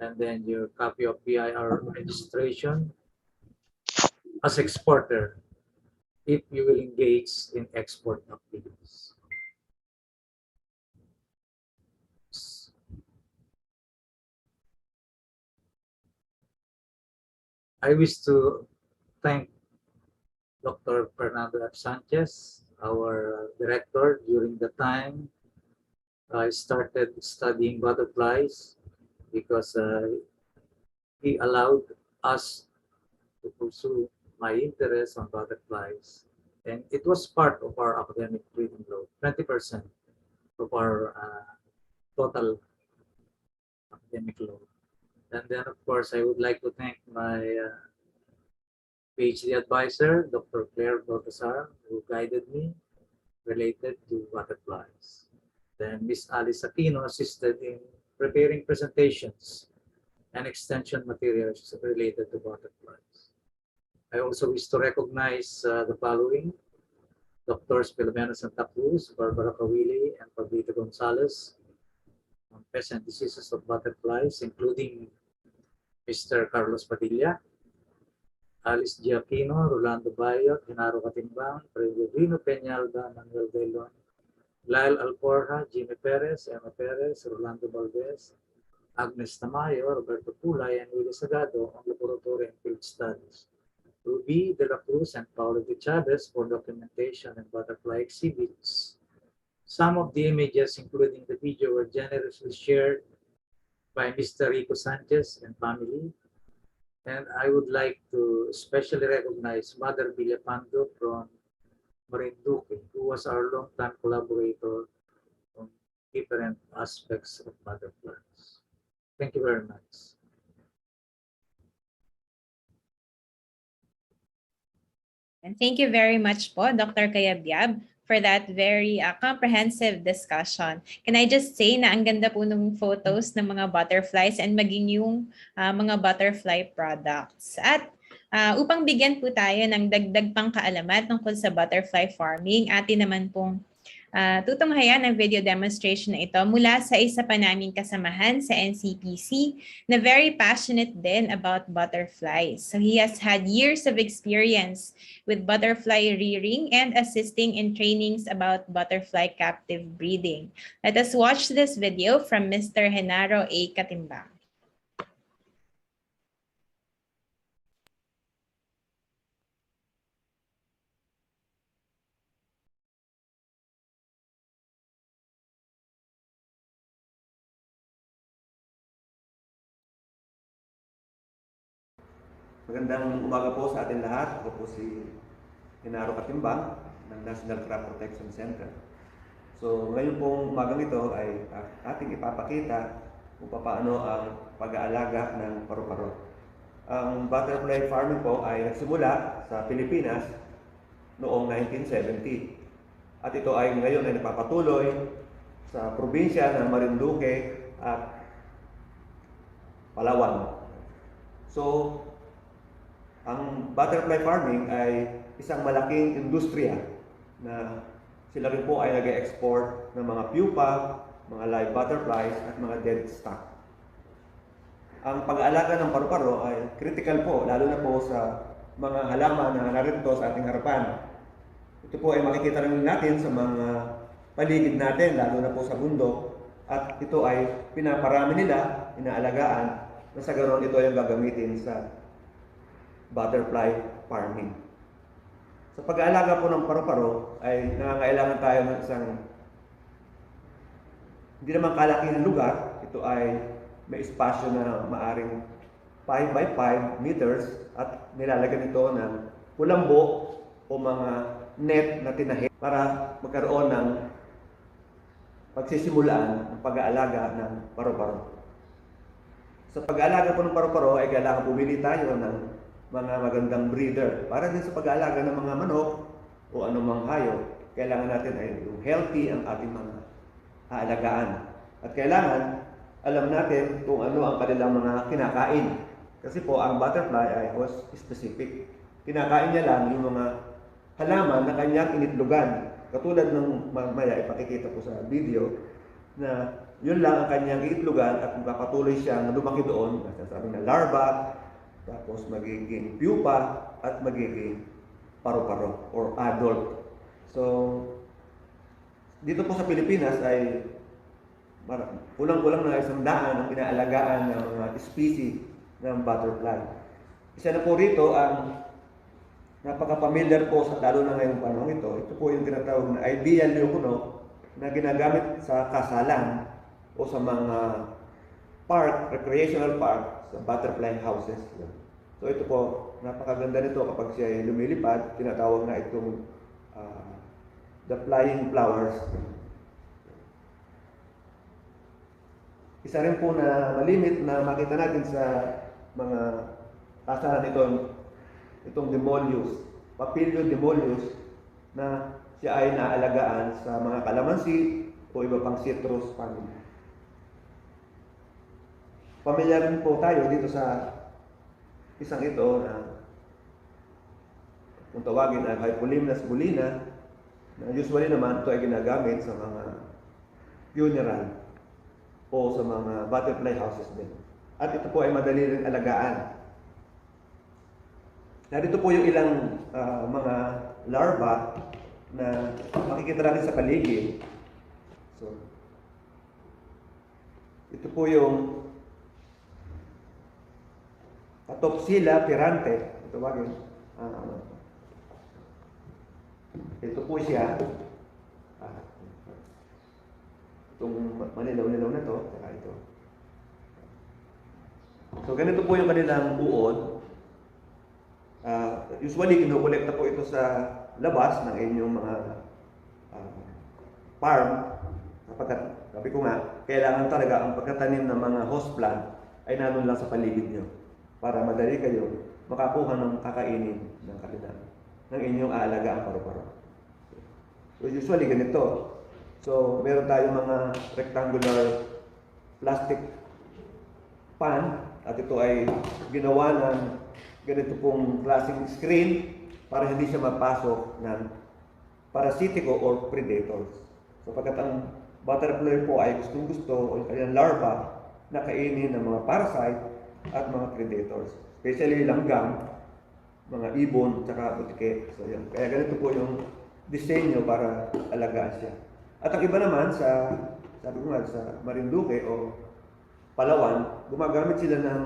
And then your copy of BIR registration as exporter if you will engage in export activities. I wish to thank Dr. Fernando F. Sanchez, our director, during the time I started studying butterflies, because he allowed us to pursue my interest on butterflies. And it was part of our academic breeding load, 20% of our total academic load. And then, of course, I would like to thank my PhD advisor, Dr. Claire Baltasar, who guided me related to butterflies. Then Ms. Alice Aquino assisted in preparing presentations and extension materials related to butterflies. I also wish to recognize the following: Drs. Filomena Santa Cruz, Barbara Kawili, and Pablito Gonzalez on pests and diseases of butterflies, including Mr. Carlos Padilla, Alice Giacchino, Rolando Bayo, Genaro Catimbang, Pellegrino Peñalba, Manuel Delon, Lyle Alforja, Jimmy Perez, Emma Perez, Rolando Valdez, Agnes Tamayo, Roberto Pulay, and Willie Sagado on laboratory and field studies. Ruby de la Cruz and Paulo de Chavez for documentation and butterfly exhibits. Some of the images, including the video, were generously shared by Mr. Rico Sanchez and family. And I would like to especially recognize Mother Villapando from Marinduque, who was our long-time collaborator on different aspects of butterflies. Thank you very much. And thank you very much po, Dr. Cayabyab, for that very comprehensive discussion. Can I just say na ang ganda po ng photos ng mga butterflies and maging yung mga butterfly products. At upang bigyan po tayo ng dagdag pang kaalaman tungkol sa butterfly farming, atin naman pong tutunghayan ang video demonstration na ito mula sa isa pa naming kasamahan sa NCPC na very passionate din about butterflies. So he has had years of experience with butterfly rearing and assisting in trainings about butterfly captive breeding. Let us watch this video from Mr. Genaro A. Catimbang. Magandang umaga po sa ating lahat. Ako po si Genaro Catimbang ng National Crop Protection Center. So ngayon pong umagang ito ay ating ipapakita kung paano ang pag-aalaga ng paru-paro. Ang butterfly farming po ay nagsimula sa Pilipinas noong 1970. At ito ay ngayon ay napapatuloy sa probinsya ng Marinduque at Palawan. So ang butterfly farming ay isang malaking industriya na sila rin po ay nag-export ng mga pupa, mga live butterflies at mga dead stock. Ang pag-aalaga ng paru-paro ay critical po, lalo na po sa mga halaman na narito sa ating harapan. Ito po ay makikita rin natin sa mga paligid natin, lalo na po sa bundok, At ito ay pinaparami nila, inaalagaan, na sa ganoon ito ay gagamitin sa butterfly farming. Sa pag-aalaga po ng paru-paro ay nangangailangan tayo ng isang hindi naman kalakihan lugar. Ito ay may espasyo na maaring 5 by 5 meters at nilalagyan ito ng kulambo o mga net na tinahi para magkaroon ng pagsisimulaan ng pag-aalaga ng paru-paro. Sa pag-aalaga po ng paru-paro ay kailangan pumili tayo ng mga magandang breeder para din sa pag-aalaga ng mga manok o anumang hayop. Kailangan natin ay healthy ang ating mga aalagaan. At kailangan alam natin kung ano ang kanilang mga kinakain. Kasi po ang butterfly ay host specific. Kinakain niya lang yung mga halaman na kanyang initlogan. Katulad ng mamaya ipakikita ko sa video na yun lang ang kanyang iitlogan at magpapatuloy siyang lumaki doon. Sasabi na larva, tapos magiging pupa at magiging paru-paro or adult. So, dito po sa Pilipinas ay kulang-kulang na 100 ang inaalagaan ng mga species ng butterfly. Isa na po rito ang napaka-familiar po sa lalo na ngayong panahon ito. Ito po yung tinatawag na ideal yukuno na ginagamit sa kasalan o sa mga park, recreational park, sa butterfly houses. So ito po, napakaganda nito kapag siya ay lumilipad, tinatawag na itong the flying flowers. Isa rin po na malimit na makita natin sa mga kasalan itong demolius, Papilio demolius, na siya ay naalagaan sa mga kalamansi o iba pang citrus family. Pamilyar rin po tayo dito sa isang ito na kung tawagin ay Hypolimnas bulina, na usually naman ito ay ginagamit sa mga funeral o sa mga butterfly houses din. At ito po ay madali rin alagaan. Narito po yung ilang mga larva na makikita natin sa paligid. So, ito po yung Catopsila pirante. Ito bagay. Ito po siya. Itong manilaw-nilaw na to. Saka ito. So, ganito po yung kanilang uod. Usually, kinukolekta po ito sa labas ng inyong mga farm. Kapag, sabi ko nga, kailangan talaga ang pagkatanim ng mga host plant ay nandun lang sa paligid nyo para madali kayo makakuha ng kakainin ng kanilang ng inyong aalagaan paru-paro. So, usually, ganito. So, meron tayong mga rectangular plastic pan at ito ay ginawa ng ganito pong klaseng screen para hindi siya mapasok ng parasitiko or predators. So, pagkat ang butterfly po ay gustong-gusto o yung kanyang larva na kainin ng mga parasite at mga predators. Especially langgam, mga ibon, tsaka butike. So, yan. Kaya ganito po yung disenyo para alagaan siya. At ang iba naman sa, sabi ko nga, sa Marinduque o Palawan, gumagamit sila ng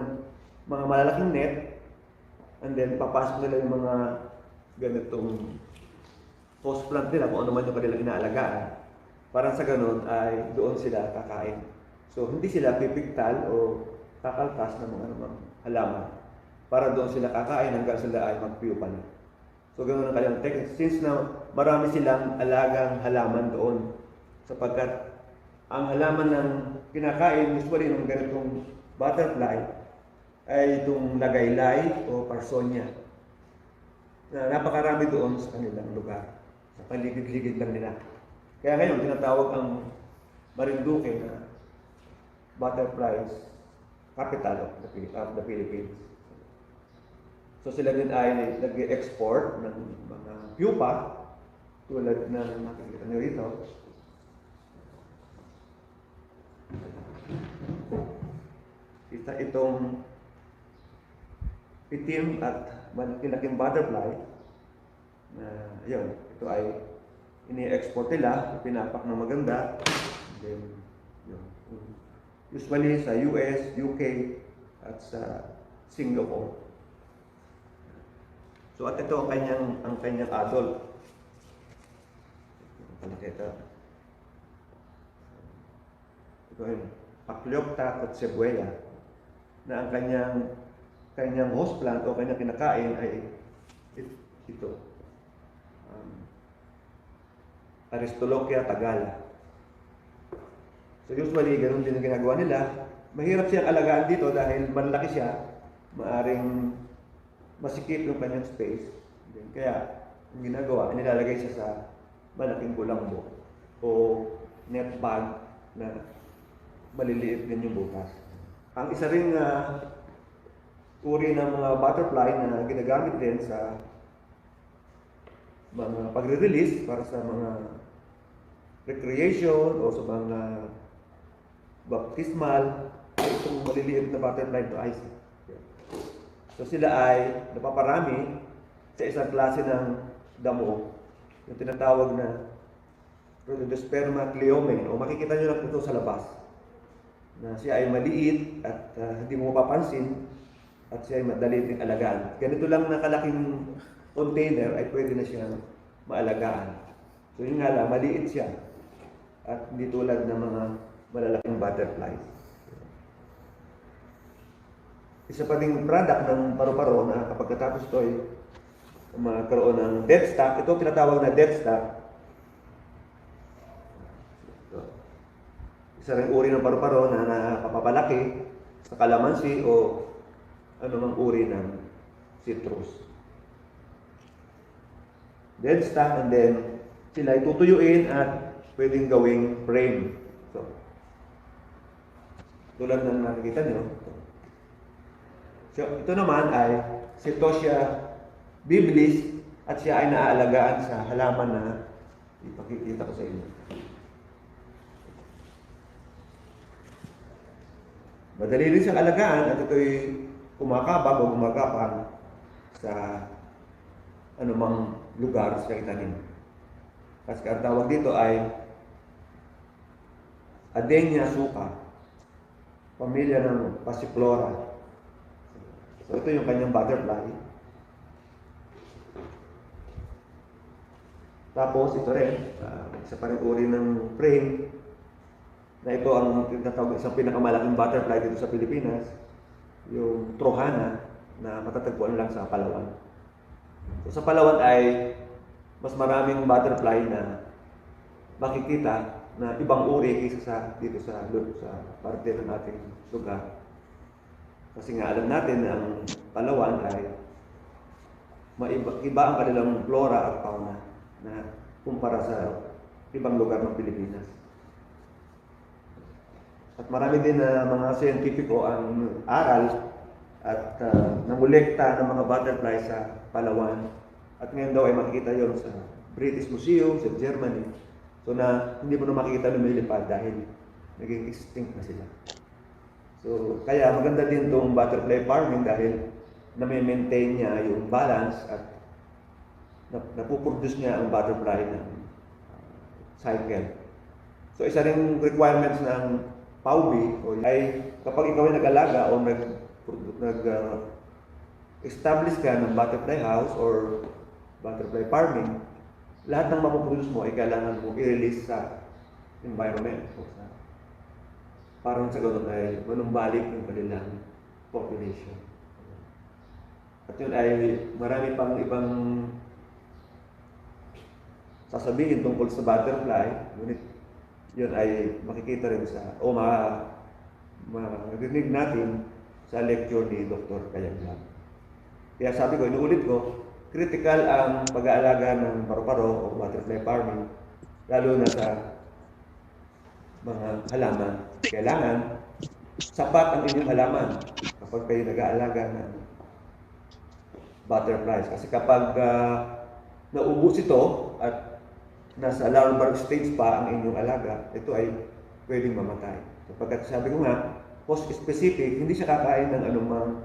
mga malalaking net and then papasok nila yung mga ganitong host plant nila kung ano man yung kanilang inaalagaan. Parang sa ganun ay doon sila kakain. So, hindi sila pipigtal o kakalkas ng mga halaman. Para doon sila kakain hanggang sila ay magpiyupan. So, ganun ang kanilang technique. Since na marami silang alagang halaman doon. Sapagkat ang halaman ng kinakain, usually ng ganitong butterfly, ay itong lagaylay o parsonia. Na napakarami doon sa kanilang lugar. Sa paligid-ligid lang nila. Kaya ngayon, tinatawag ang Marinduque na butterflies capital of the Philippines. So sila din ay nag-export ng mga pupa tulad ng makikita nyo rito. Itong itim at malaking butterfly na yun, ito ay ini-export nila, pinapak ng maganda, then Usually sa US, UK, at sa Singapore. So at ito ang kanyang adult. Ito yung Pachyopta kotsebuela na ang kanyang host plant o kanyang kinakain ay ito. Aristolochia tagala. So usually, ganun din ang ginagawa nila. Mahirap siyang alagaan dito dahil malaki siya. Maaring masikip yung kanyang space. Kaya, ang ginagawa, nilalagay siya sa malaking kulambo o net bag na maliliit din yung butas. Ang isa ring uri ng mga butterfly na ginagamit din sa mga pagre-release para sa mga recreation o sa mga baptismal, itong maliliit na butterfly to ice. So sila ay napaparami sa isang klase ng damo, yung tinatawag na Rhodosperma cleome, o makikita nyo lang ito sa labas, na siya ay maliit at hindi mo mapapansin at siya ay madali ding alagaan. Ganito lang na kalaking container ay pwede na siyang maalagaan. So yun nga lang, maliit siya at hindi tulad ng mga malalaking butterflies. Isa pa ding product ng paru-paro na kapag natapos ito ay magkaroon ng dead stock. Ito tinatawag na dead stock. Isa rin uri ng paru-paro na napapalaki sa kalamansi o anumang uri ng citrus. Dead stock, and then sila ay tutuyuin at pwedeng gawing frame. So, tulad ng nakikita nyo. So, ito naman ay Setosia biblis at siya ay naaalagaan sa halaman na ipakikita ko sa inyo. Madali rin siyang alagaan at ito'y kumakabag o gumagapang sa anumang lugar sa itanim. Kasi ang tawag dito ay Adenia suka, pamilya ng Passiflora. So ito yung kanyang butterfly. Tapos ito rin, isa pa rin uri ng frame na ito ang tinatawag isang pinakamalaking butterfly dito sa Pilipinas, yung Trohana na matatagpuan lang sa Palawan. So sa Palawan ay mas maraming butterfly na makikita na ibang uri kaysa sa dito sa parte ng ating lugar. Kasi nga alam natin na ang Palawan ay iba ang kanilang flora at fauna na kumpara sa ibang lugar ng Pilipinas. At marami din na mga siyentipiko ang aral at nangolekta ng mga butterfly sa Palawan. At ngayon daw ay makikita yon sa British Museum sa Germany. So na hindi mo na makikita lumilipad dahil naging extinct na sila. So kaya maganda din itong butterfly farming dahil na-maintain niya yung balance at napuproduce niya ang butterfly ng cycle. So isa ring requirements ng PAUB ay kapag ikaw ay nag-alaga o nag-establish ka ng butterfly house or butterfly farming, lahat ng mapuproduce mo ay kailangan mo i-release sa environment. Parang sa ganun ay manumbalik yung kanilang population. At yun ay marami pang ibang sasabihin tungkol sa butterfly, ngunit yun ay makikita rin sa, o marinig natin sa lecture ni Dr. Kayaglan. Kaya sabi ko, inuulit ko, critical ang pag-aalaga ng paru-paro o butterfly farming, lalo na sa mga halaman. Kailangan sapat ang inyong halaman kapag kayo nag-aalaga ng butterflies. Kasi kapag naubos ito at nasa larval stage pa ang inyong alaga, ito ay pwedeng mamatay. Kapag sabi ko nga, host-specific, hindi siya kakain ng anumang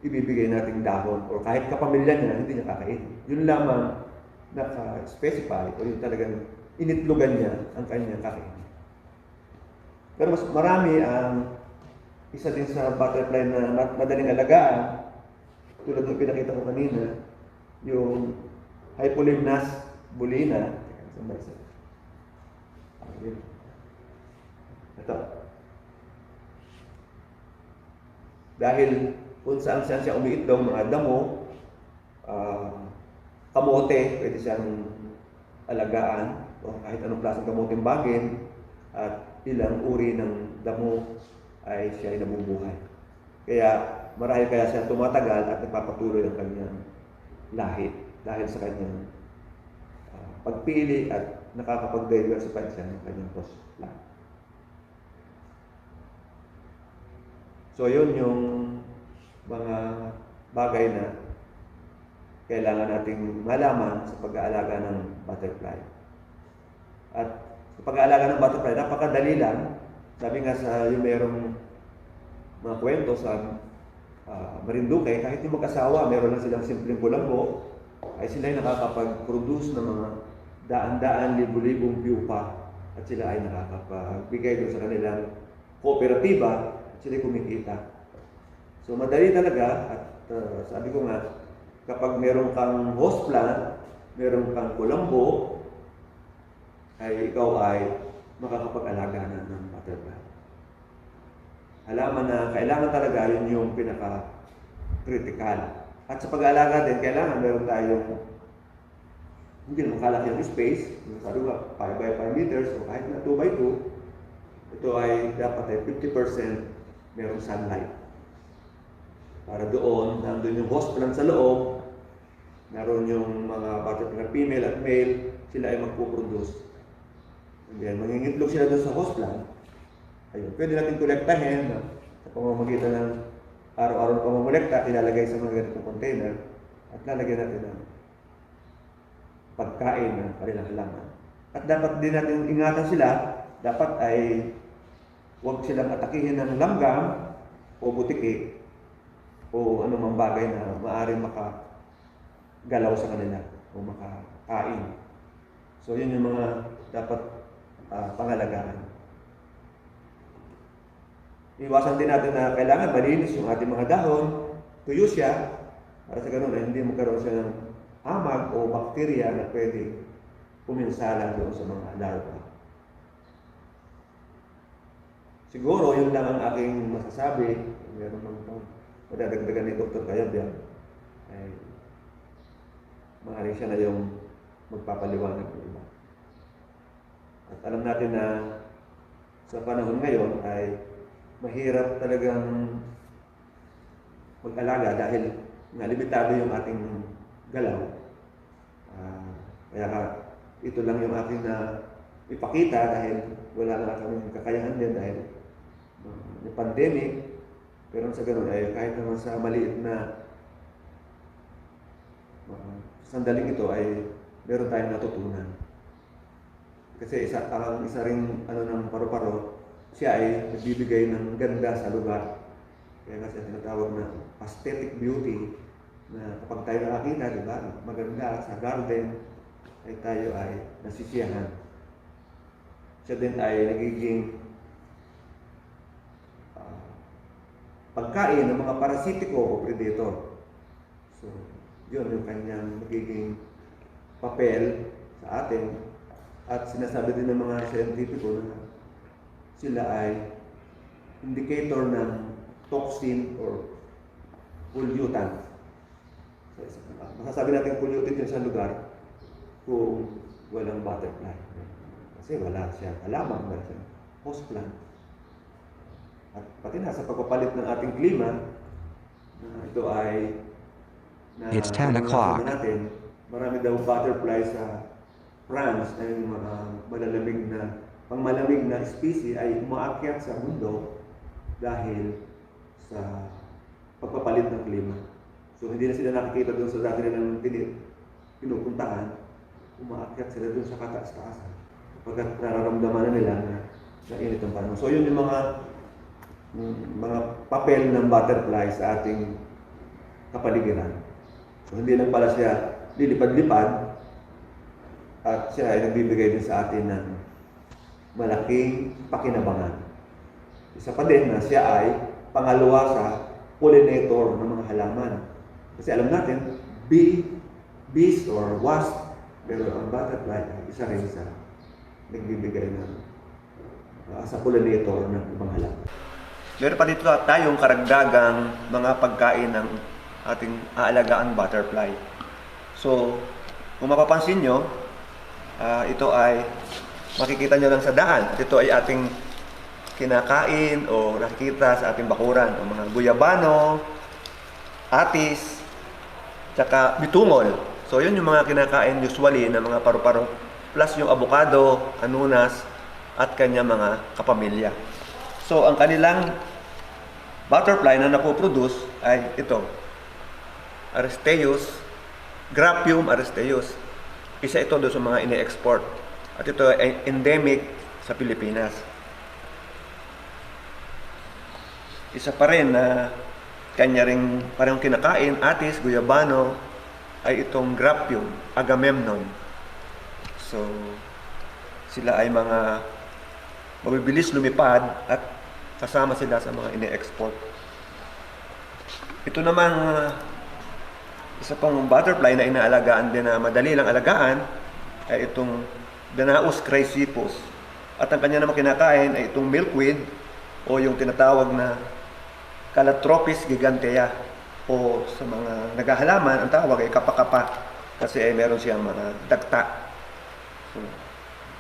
ibibigay nating dahon o kahit kapamilya niya, hindi niya kakain. Yun lamang naka-specify o yung talagang initlogan niya ang kanyang kakain. Pero mas marami ang isa din sa butterfly na madaling alagaan, tulad ng pinakita ko kanina, yung Hypolimnas bulina. Ito. Dahil kung saan siya umiitlog, mga damo, kamote, pwede siyang alagaan, o kahit anong klaseng kamoteng bagin, at ilang uri ng damo ay siya ay nabubuhay. Kaya marahil kaya siya tumatagal at nagpapatuloy ang kanyang lahi dahil sa kanyang pagpili at nakakapag-diversify siya ng kanyang host plant. So yun yung mga bagay na kailangan nating malaman sa pag-aalaga ng butterfly. At sa pag-aalaga ng butterfly, napakadali lang. Sabi nga sa yung merong mga kwento sa Marinduque, kahit yung mag-asawa, meron lang silang simpleng kulambo, ay sila ay nakakapag-produce ng mga daan-daan, libu-libong pupa at sila ay nakakapagbigay doon sa kanilang kooperatiba at sila ay kumikita. So madali talaga at sabi ko nga, kapag meron kang host plant, meron kang kulambo, ay ikaw ay makakapag-alaga na ng butterfly. Halaman na kailangan talaga yun yung pinaka-critical. At sa pag-aalaga din, kailangan meron tayong hindi naman kalaki yung space, sabi ko 5 by 5 meters o kahit na 2 by 2, ito ay dapat ay 50% merong sunlight. Para doon, nandun yung host plant sa loob, meron yung mga butterfly female at male, sila ay magpuproduce. And then, mangingitlog sila doon sa host plant. Ayun, pwede natin kolektahin sa pamamagitan ng araw-araw na pamamulekta, ilalagay sa mga ganitong container at lalagyan natin ng pagkain ng kanilang halaman. At dapat din natin ingatan sila, dapat ay huwag silang atakihin ng langgam o butiki o anumang bagay na maaaring makagalaw sa kanila o makakain. So yun yung mga dapat pangalagaan. Iwasan din natin na kailangan malinis yung ating mga dahon, tuyo siya, para sa ganun hindi magkaroon siya ng amag o bakterya na pwede puminsala doon sa mga larva. Siguro yun lang ang aking masasabi. Meron naman itong madadagdagan ni Dr. Kayabyan. Ay maaaring siya na yung magpapaliwanag ng iba. At alam natin na sa panahon ngayon ay mahirap talagang mag-alaga dahil nga limitado yung ating galaw. Kaya ito lang yung aking na ipakita dahil wala na kaming kakayahan din dahil yung pandemic. Pero sa ganun ay kahit naman sa maliit na sandaling ito ay meron tayong natutunan. Kasi ang isa ring ng paru-paro, siya ay nagbibigay ng ganda sa lugar. Kaya kasi tinatawag na aesthetic beauty na kapag tayo nakakita, di ba, maganda sa garden, ay tayo ay nasisiyahan. Siya din ay nagiging pagkain ng mga parasitiko o predator. So, yun yung kanyang nagiging papel sa atin. At sinasabi din ng mga scientifico na sila ay indicator ng toxin or pollutant. So, masasabi natin pollutant yun sa lugar kung walang butterfly. Kasi wala siya halaman, wala siya host plant. At pati na sa pagpapalit ng ating klima, ito ay It's 10 o'clock. Natin, marami daw butterfly sa France na yung mga pangmalamig na species ay umaakyat sa mundo dahil sa pagpapalit ng klima. So hindi na sila nakikita doon sa dati nilang pinupuntahan, umaakyat sila doon sa kataas-taasan pagkat nararamdaman na nila na init ang panahon. So yun yung mga papel ng butterfly sa ating kapaligiran. So hindi lang pala siya lilipad-lipad, at siya ay nagbibigay din sa atin ng malaking pakinabangan. Isa pa din na siya ay pangalawa sa pollinator ng mga halaman. Kasi alam natin, bees or wasp, pero ang butterfly ay isa rin sa nagbibigay ng sa pollinator ng ibang halaman. Meron pa dito tayong karagdagang mga pagkain ng ating aalagaan butterfly. So, kung mapapansin nyo, ito ay makikita nyo lang sa daan. At ito ay ating kinakain o nakikita sa ating bakuran. Ang mga guyabano, atis, tsaka bitungol. So, yun yung mga kinakain usually ng mga paru-paro. Plus yung avocado, anunas, at kanya mga kapamilya. So, ang kanilang butterfly na napoproduce ay ito. Aristeus, Grappium aristeus. Isa ito doon sa mga ini-export. At ito ay endemic sa Pilipinas. Isa pa rin na kanya ring parang kinakain, atis, guyabano, ay itong Grappium agamemnon. So, sila ay mga mabibilis lumipad at kasama sila sa mga ini-export. Ito namang isa pang butterfly na inaalagaan din na madali lang alagaan ay itong Danaus chrysippus. At ang kanya naman kinakain ay itong milkweed o yung tinatawag na Calotropis gigantea o sa mga naghahalaman ang tawag ay kapakapa kasi ay meron siyang mga dagta. So,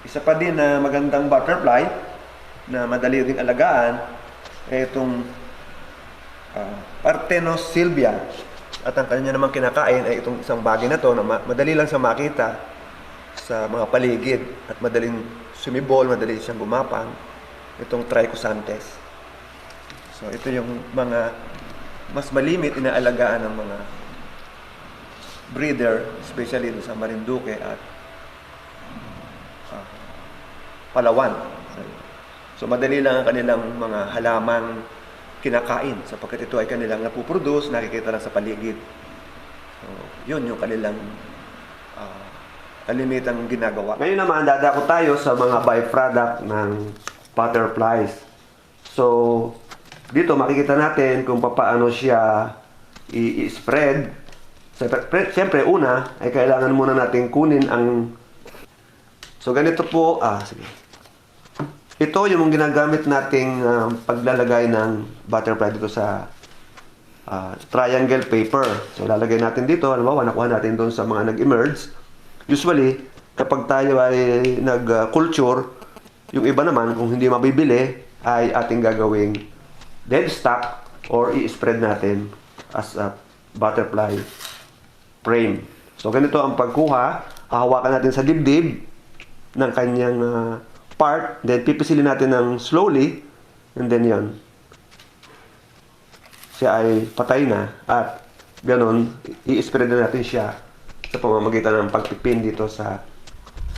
isa pa din na magandang butterfly na madali ring alagaan ay itong Parthenos sylvia. At ang kanya naman kinakain ay itong isang bagay na to na madali lang sa makita sa mga paligid at madaling sumibol, madali siyang gumapang, itong Trichosanthes. So ito yung mga mas malimit inaalagaan ng mga breeder, especially sa Marinduque at Palawan. So madali lang ang kanilang mga halamang kinakain sapagkat ito ay kanilang napuproduce, nakikita lang sa paligid. So, yun yung kanilang kalimitang ginagawa. Ngayon naman, dadako tayo sa mga byproduct ng butterflies. So, dito makikita natin kung paano siya i-spread. Siyempre, una, ay kailangan muna natin kunin ang... So, ganito po, sige. Ito yung ginagamit nating paglalagay ng butterfly dito sa triangle paper. So, lalagay natin dito. Halimbawa, nakuha natin doon sa mga nag-emerge. Usually, kapag tayo ay nag-culture, yung iba naman, kung hindi mabibili, ay ating gagawing dead stock or i-spread natin as a butterfly frame. So, ganito ang pagkuha. Hahawakan natin sa dibdib ng kanyang part, then pipisilin natin ng slowly, and then yan. Siya ay patay na, at ganun, i-spread na natin siya sa pamamagitan ng pagpipin dito sa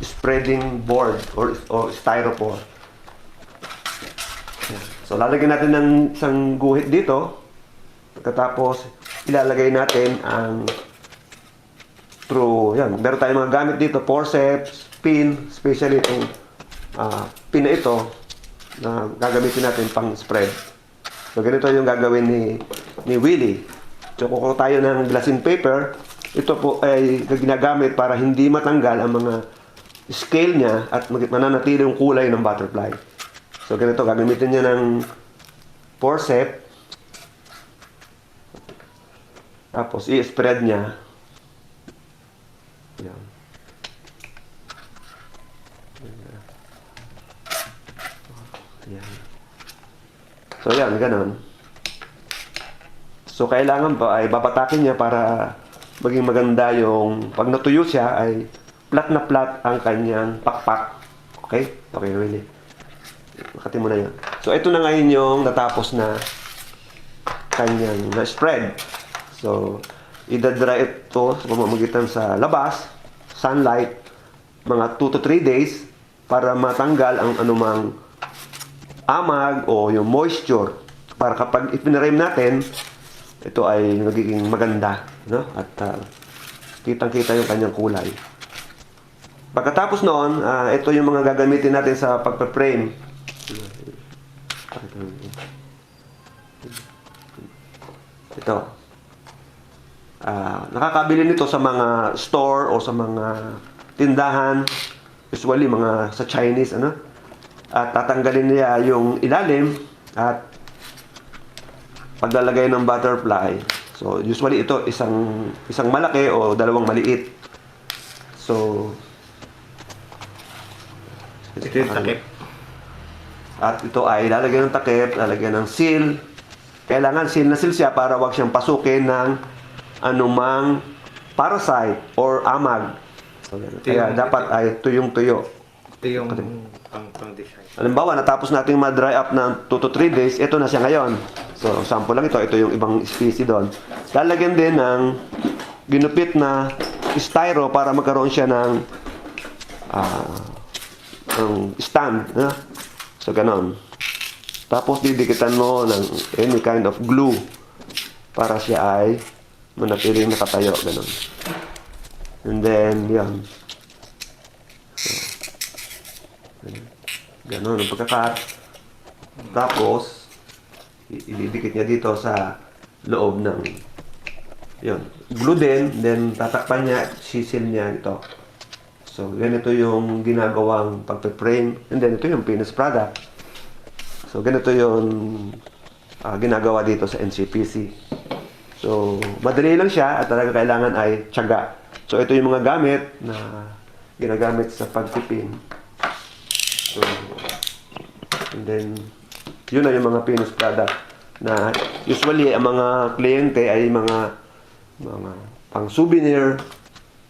spreading board or styrofoam. Yan. So, lalagyan natin ng isang guhit dito, pagkatapos ilalagay natin ang through, yan, meron tayong mga gamit dito, forceps, pin, especially itong pin na ito na gagamitin natin pang spread. So, ganito yung gagawin ni Willie. So, kukuha tayo ng glassine paper. Ito po ay ginagamit para hindi matanggal ang mga scale niya at mananatili yung kulay ng butterfly. So, ganito, gagamitin niya ng forceps. Tapos, i-spread niya. Yan. Yan. So, yan, ganun. So, kailangan ba ay babatakin niya para maging maganda yung pag natuyo siya ay flat na flat ang kanyang pakpak. Okay? Okay, really. Makati mo na yan. So, ito na ngayon yung natapos na kanyang na-spread. So, idadry ito sa pamamagitan sa labas, sunlight, mga 2 to 3 days para matanggal ang anumang amag o yung moisture para kapag ipinarame natin, ito ay magiging maganda, no? At kitang-kita yung kanyang kulay. Pagkatapos noon, ito yung mga gagamitin natin sa pagpa-frame. Ito. Nakakabili nito sa mga store o sa mga tindahan, usually mga sa Chinese, ano? At tatanggalin niya yung ilalim at paglalagay ng butterfly. So usually ito isang malaki o dalawang maliit. So Ito yung takip. at ito ay lalagyan ng takip, lalagyan ng seal. Kailangan seal na seal siya para wag siyang pasukin ng anumang parasite or amag. Kaya dapat ay tuyong-tuyo. Ito yung pang-design. Halimbawa, natapos nating ma-dry up ng 2 to 3 days, ito na siya ngayon. So, sample lang ito. Ito yung ibang species doon. Lalagyan din ng ginupit na styro para magkaroon siya ng stand. So, ganon. Tapos, didikitan mo ng any kind of glue para siya ay manatiling nakatayo. Ganon. And then, yan. So, ganon ang pagkakat. Tapos, ididikit niya dito sa loob ng yun. Glue din, then tatakpan niya, sisil niya ito. So, ganito yung ginagawang pagpe-frame. And then, ito yung finished product. So, ganito yung ginagawa dito sa NCPC. So, madali lang siya at talaga kailangan ay tiyaga. So, ito yung mga gamit na ginagamit sa pagpipin. So, and then, yun na yung mga finished product na usually ang mga kliyente ay mga pang souvenir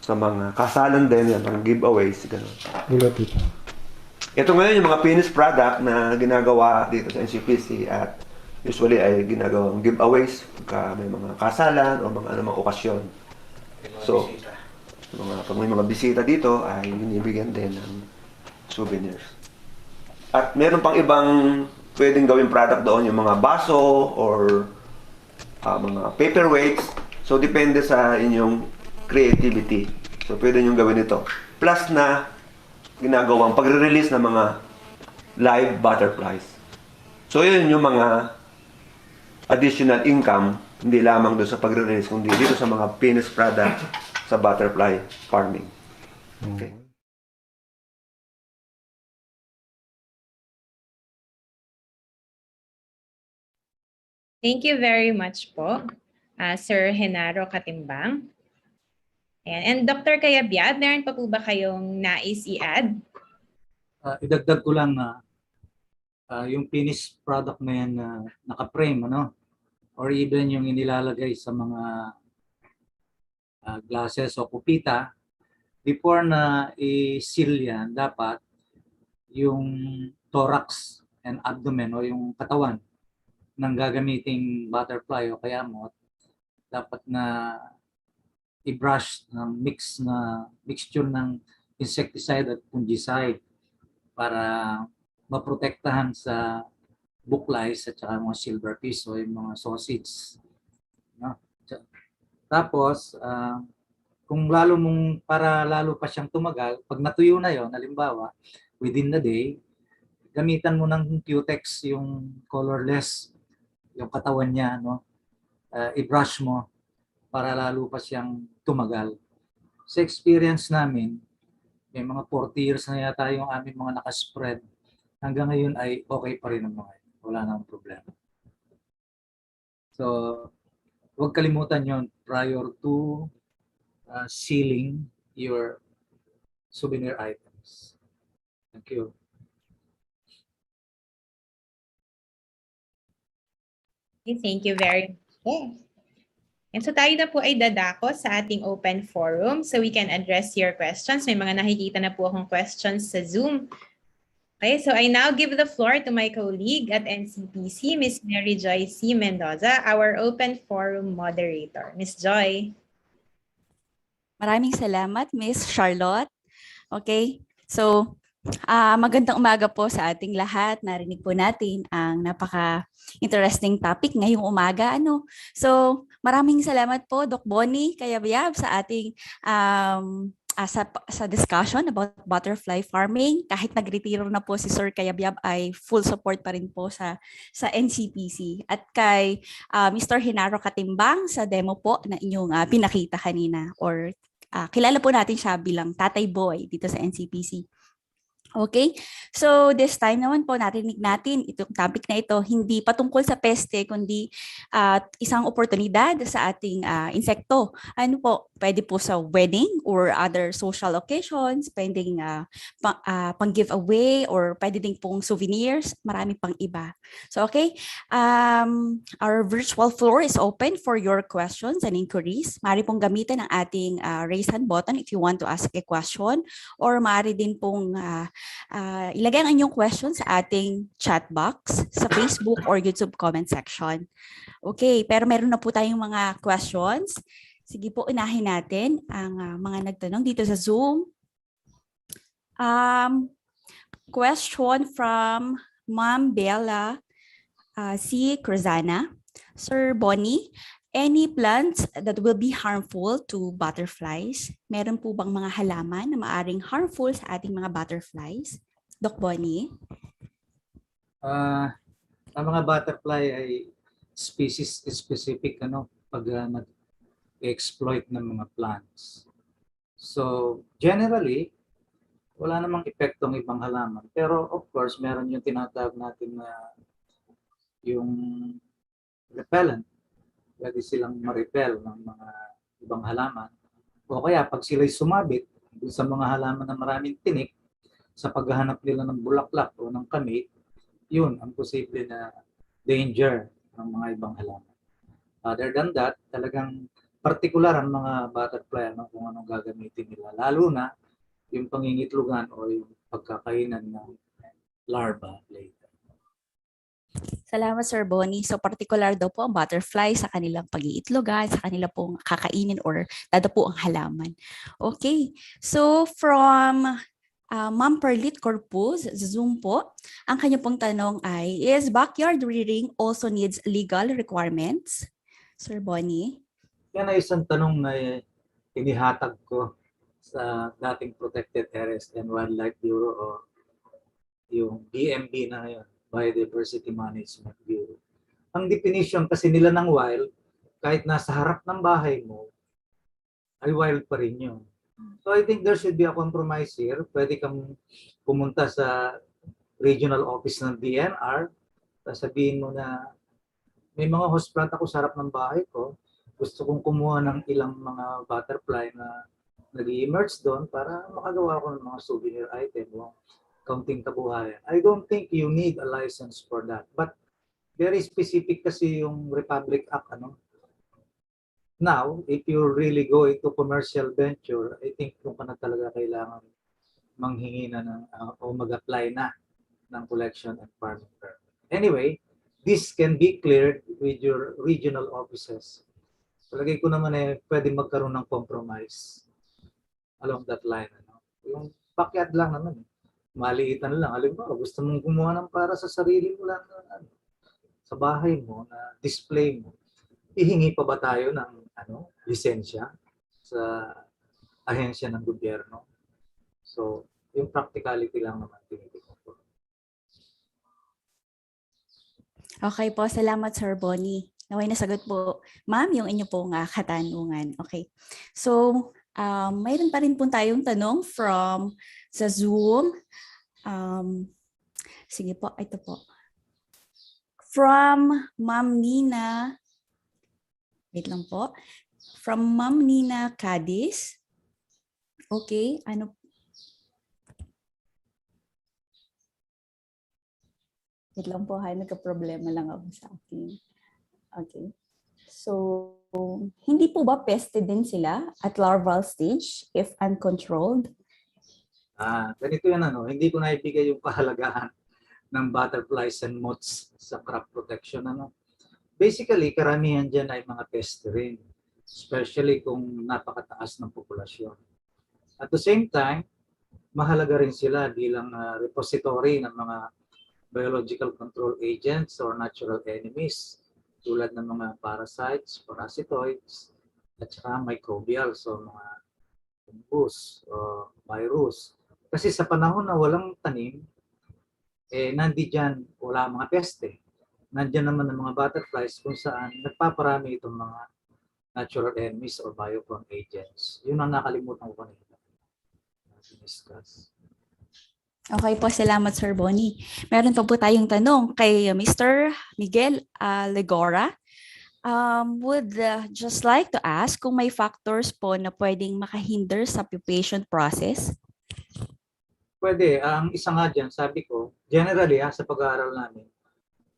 sa mga kasalan din, yan, pang giveaways, gano'n. Ito ngayon yung mga finished product na ginagawa dito sa NCPC at usually ay ginagawang giveaways pagka may mga kasalan o mga anumang okasyon. So, pag may mga bisita dito ay binibigyan din ng souvenirs. At meron pang ibang pwedeng gawing product doon, yung mga baso or mga paperweights. So, depende sa inyong creativity. So, pwede nyo gawin ito. Plus na ginagawang pagre-release ng mga live butterflies. So, yun yung mga additional income, hindi lamang doon sa pagre-release, kundi dito sa mga finished product sa butterfly farming. Okay. Thank you very much po, Sir Genaro Katimbang. And Dr. Cayabyab, meron pa po ba kayong nais i-add? Idagdag ko lang na yung finished product na yan na naka-frame, ano? Or even yung inilalagay sa mga glasses o kupita, before na i-seal yan, dapat yung thorax and abdomen o yung katawan ng gagamiting butterfly o kaya moth, dapat na i-brush ng mixture ng insecticide at fungicide para maprotektahan sa booklice at saka mga silverfish o yung mga sausage. No? Tapos, kung para lalo pa siyang tumagal, pag natuyo na yon, halimbawa, within the day, gamitan mo ng cutex yung colorless, yung katawan niya, no? I-brush mo para lalo pa siyang tumagal. Sa experience namin, may mga 40 years na yata yung aming mga nakaspread. Hanggang ngayon ay okay pa rin ang mga yun. Wala nang problema. So, huwag kalimutan yon prior to sealing your souvenir items. Thank you. Okay, thank you very much. And so tayo na po ay dadako sa ating open forum so we can address your questions. May mga nakikita na po akong questions sa Zoom. Okay, so I now give the floor to my colleague at NCPC, Ms. Mary Joy C. Mendoza, our open forum moderator. Ms. Joy. Maraming salamat, Ms. Charlotte. Okay, so magandang umaga po sa ating lahat. Narinig po natin ang napaka-interesting topic ngayong umaga. So, maraming salamat po, Doc Bonnie Cayabyab, sa ating sa discussion about butterfly farming. Kahit nagretiro na po si Sir Kayabyab ay full support pa rin po sa NCPC. At kay Mr. Hinaro Katimbang sa demo po na inyong pinakita kanina, or kilala po natin siya bilang Tatay Boy dito sa NCPC. Okay, so this time naman po narinig natin itong topic na ito, hindi patungkol sa peste, kundi isang oportunidad sa ating insekto. Ano po, pwede po sa wedding or other social occasions, pwedeng pang giveaway or pwede din pong souvenirs, marami pang iba. So okay, our virtual floor is open for your questions and inquiries. Maaari pong gamitin ang ating raise hand button if you want to ask a question, or maaari din pong ilagay ang inyong questions sa ating chat box sa Facebook or YouTube comment section. Okay, pero meron na po tayong mga questions. Sige po, unahin natin ang mga nagtanong dito sa Zoom. Question from Ma'am Bella C. Cruzana. Sir Bonnie, any plants that will be harmful to butterflies? Meron po bang mga halaman na maaring harmful sa ating mga butterflies? Doc Bonnie? Ang mga butterfly ay species specific pag nag-exploit ng mga plants. So generally, wala namang epektong ibang halaman. Pero of course, meron yung tinatawag natin na yung repellent. Pwede silang ma-repel ng mga ibang halaman. O kaya pag sila'y sumabit sa mga halaman na maraming tinik, sa paghahanap nila ng bulaklak o ng kamit, yun ang posible na danger ng mga ibang halaman. Other than that, talagang partikular ang mga butterfly kung anong gagamitin nila. Lalo na yung pangingitlugan o yung pagkakainan ng larva later. Salamat, Sir Bonnie. So particular daw po ang butterfly sa kanilang pag-iitlogan, sa kanila pong kakainin or dadapo ang halaman. Okay, so from Ma'am Perlit Corpus, Zoom po, ang kanya pong tanong ay, is backyard rearing also needs legal requirements? Sir Bonnie? Yan ay isang tanong na inihatag ko sa dating Protected Areas and Wildlife Bureau o yung BMB na ngayon, Biodiversity Management Bureau. Ang definition kasi nila ng wild, kahit nasa harap ng bahay mo, ay wild pa rin yun. So I think there should be a compromise here. Pwede kang pumunta sa regional office ng DNR, sabihin mo na may mga host plant ako sa harap ng bahay ko, gusto kong kumuha ng ilang mga butterfly na nag-emerge doon para makagawa ko ng mga souvenir item o kaunting kabuhayan. I don't think you need a license for that. But very specific kasi yung Republic Act. Now, if you really go into commercial venture, I think kung ka na talaga kailangan manghingi na o mag-apply na ng collection and farming permit. Anyway, this can be cleared with your regional offices. Palagay ko naman pwede magkaroon ng compromise along that line. Yung backyard lang naman. Maliitan lang. Alam mo, gusto mong gumawa ng para sa sarili mo lang sa bahay mo na display mo. Ihingi pa ba tayo ng lisensya sa ahensya ng gobyerno? So, yung practicality lang naman tinitignan ko. Okay po, salamat Sir Bonnie. Naway nasagot po, ma'am, yung inyo pong katanungan. Okay. So, mayroon pa rin po tayong tanong from sa Zoom. Sige po, ito po. From Ma'am Nina, wait lang po. From Ma'am Nina Cadiz. Okay, wait lang po, nagka-problema lang ako sa akin. Okay. So, hindi po ba peste din sila at larval stage if uncontrolled? Ganito yan, hindi ko naibigay yung kahalagahan ng butterflies and moths sa crop protection. Basically, karamihan dyan ay mga peste rin, especially kung napakataas ng populasyon. At the same time, mahalaga rin sila bilang repository ng mga biological control agents or natural enemies tulad ng mga parasites, parasitoids, at saka microbials o mga fungus, virus. Kasi sa panahon na walang tanim, nandiyan wala mga peste. Nandiyan naman ang mga butterflies kung saan nagpaparami itong mga natural enemies or bioforeign agents. Yun ang nakalimutan ko kanina. Discuss. Okay po, salamat Sir Bonnie. Meron pa po tayong tanong kay Mr. Miguel Legora. Would just like to ask kung may factors po na pwedeng makahinder sa pupation process? Pwede. Ang isa nga dyan, sabi ko, generally sa pag-aaral namin,